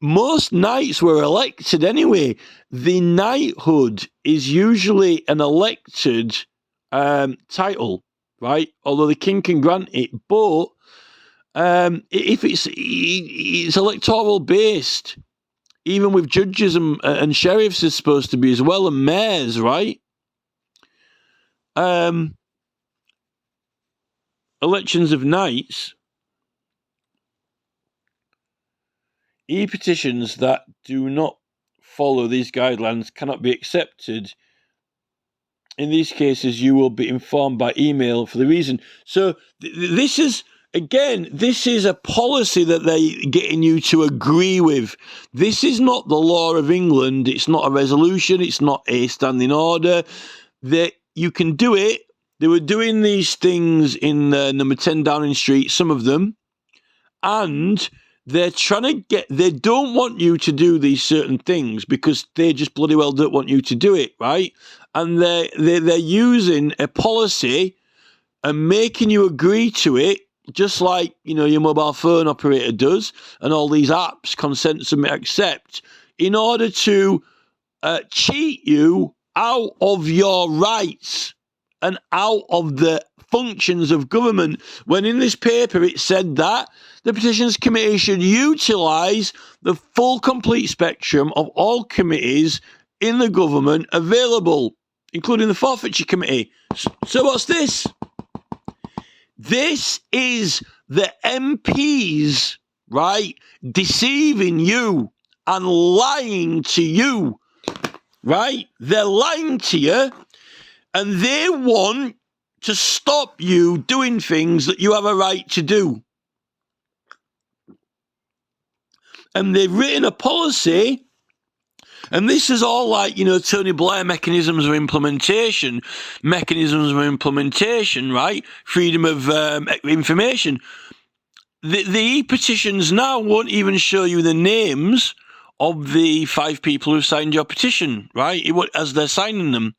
Most knights were elected anyway. The knighthood is usually an elected title, right? Although the king can grant it, but if it's electoral based, even with judges and sheriffs is supposed to be as well, and mayors, right? Elections of knights. E-petitions that do not follow these guidelines cannot be accepted. In these cases, you will be informed by email for the reason. So this is, again, this is a policy that they're getting you to agree with. This is not the law of England. It's not a resolution. It's not a standing order. You can do it. They were doing these things in number 10 Downing Street, some of them, and They're trying to they don't want you to do these certain things because they just bloody well don't want you to do it, right? And they're using a policy and making you agree to it, just like, your mobile phone operator does, and all these apps, consent, submit, accept, in order to cheat you out of your rights and out of the functions of government. When in this paper it said that the Petitions Committee should utilise the full complete spectrum of all committees in the government available, including the Forfeiture Committee. So what's this? This is the MPs, right, deceiving you and lying to you, right? They're lying to you, and they want to stop you doing things that you have a right to do. And they've written a policy, and this is all like, Tony Blair mechanisms of implementation, right? Freedom of information. The e-petitions now won't even show you the names of the 5 people who signed your petition, right? As they're signing them.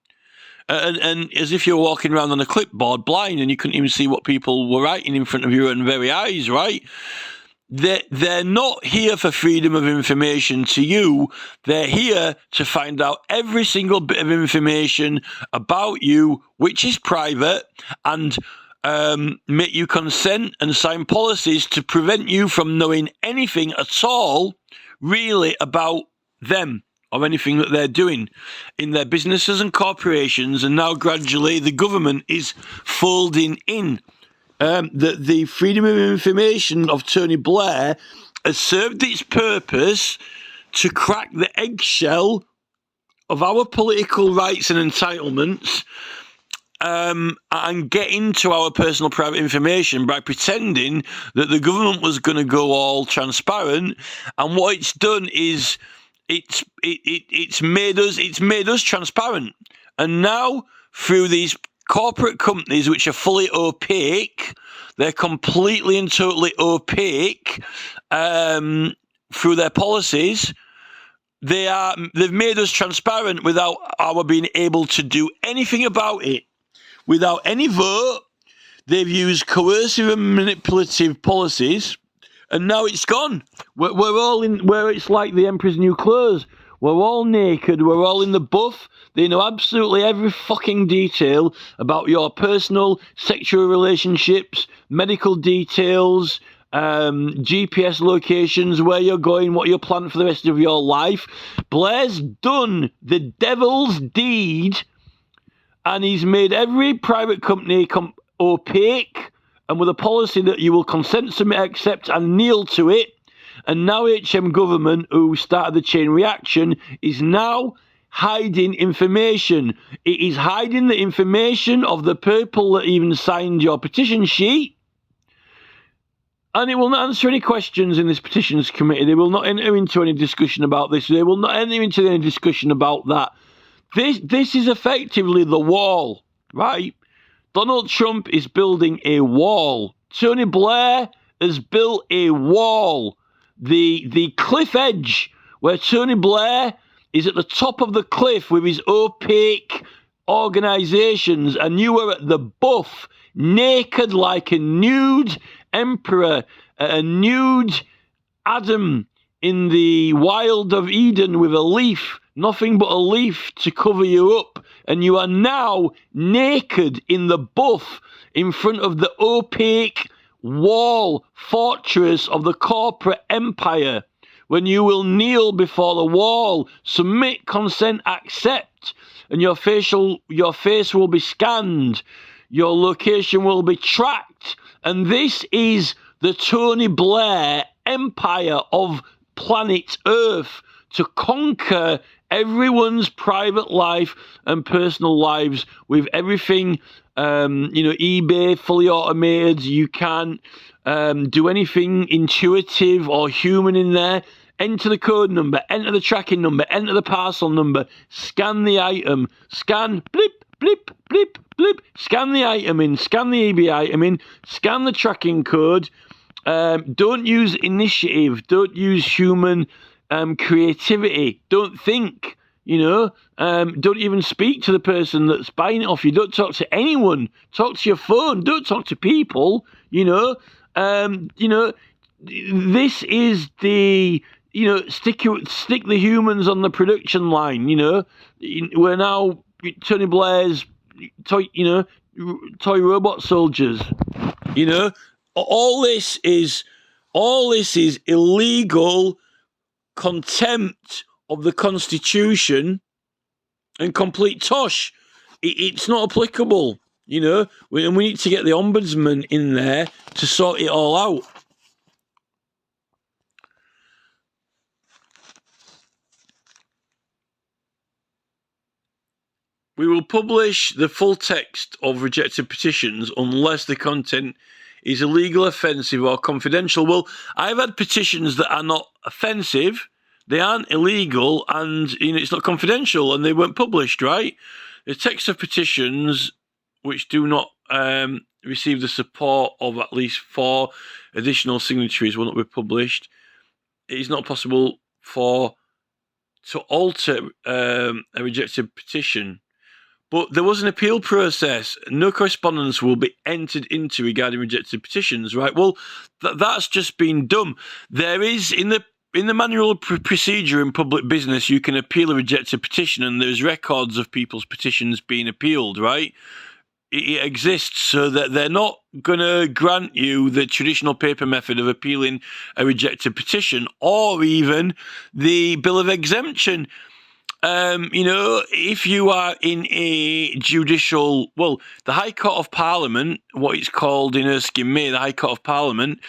And as if you were walking around on a clipboard blind and you couldn't even see what people were writing in front of your own very eyes, right? They're not here for freedom of information to you. They're here to find out every single bit of information about you, which is private, and make you consent and sign policies to prevent you from knowing anything at all, really, about them or anything that they're doing in their businesses and corporations. And now gradually the government is folding in. The freedom of information of Tony Blair has served its purpose to crack the eggshell of our political rights and entitlements, and get into our personal private information by pretending that the government was going to go all transparent. And what it's done is it's made us transparent. And now through these corporate companies, which are fully opaque, they're completely and totally opaque through their policies. They've made us transparent without our being able to do anything about it. Without any vote, they've used coercive and manipulative policies, and now it's gone. We're all in where it's like the Emperor's New Clothes. We're all naked. We're all in the buff. They know absolutely every fucking detail about your personal sexual relationships, medical details, GPS locations, where you're going, what you're planning for the rest of your life. Blair's done the devil's deed, and he's made every private company opaque, and with a policy that you will consent, submit, accept, and kneel to it. And now HM government, who started the chain reaction, is now hiding information. It is hiding the information of the people that even signed your petition sheet. And it will not answer any questions in this petitions committee. They will not enter into any discussion about this. They will not enter into any discussion about that. This is effectively the wall, right? Donald Trump is building a wall. Tony Blair has built a wall. The cliff edge where Tony Blair is at the top of the cliff with his opaque organisations, and you are at the buff, naked like a nude emperor, a nude Adam in the wild of Eden with a leaf, nothing but a leaf to cover you up, and you are now naked in the buff in front of the opaque wall fortress of the corporate empire, when you will kneel before the wall, submit, consent, accept, and your face will be scanned, your location will be tracked. And this is the Tony Blair empire of planet Earth, to conquer everyone's private life and personal lives with everything. eBay, fully automated. You can't do anything intuitive or human in there. Enter the code number, enter the tracking number, enter the parcel number, scan the item, scan, blip, blip, blip, blip, scan the item in, scan the eBay item in, scan the tracking code, Don't use initiative. Don't use human creativity. Don't think. Don't even speak to the person that's buying it off you. Don't talk to anyone. Talk to your phone. Don't talk to people. This is the stick the humans on the production line. We're now Tony Blair's toy robot soldiers. All this is illegal contempt of the Constitution and complete tosh. It's not applicable, and we need to get the Ombudsman in there to sort it all out. We will publish the full text of rejected petitions unless the content is illegal, offensive, or confidential. Well, I've had petitions that are not offensive, they aren't illegal, and it's not confidential, and they weren't published, right? The text of petitions which do not receive the support of at least 4 additional signatories will not be published. It is not possible to alter a rejected petition. But there was an appeal process. No correspondence will be entered into regarding rejected petitions, right? Well, that's just been done. There is, in the manual of procedure in public business, you can appeal a rejected petition, and there's records of people's petitions being appealed, right? It exists, so that they're not going to grant you the traditional paper method of appealing a rejected petition, or even the bill of exemption. If you are in a judicial, the High Court of Parliament, what it's called in Erskine May, the High Court of Parliament,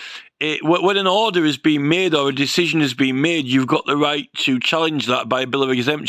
when an order is being made or a decision is being made, you've got the right to challenge that by a bill of exemption.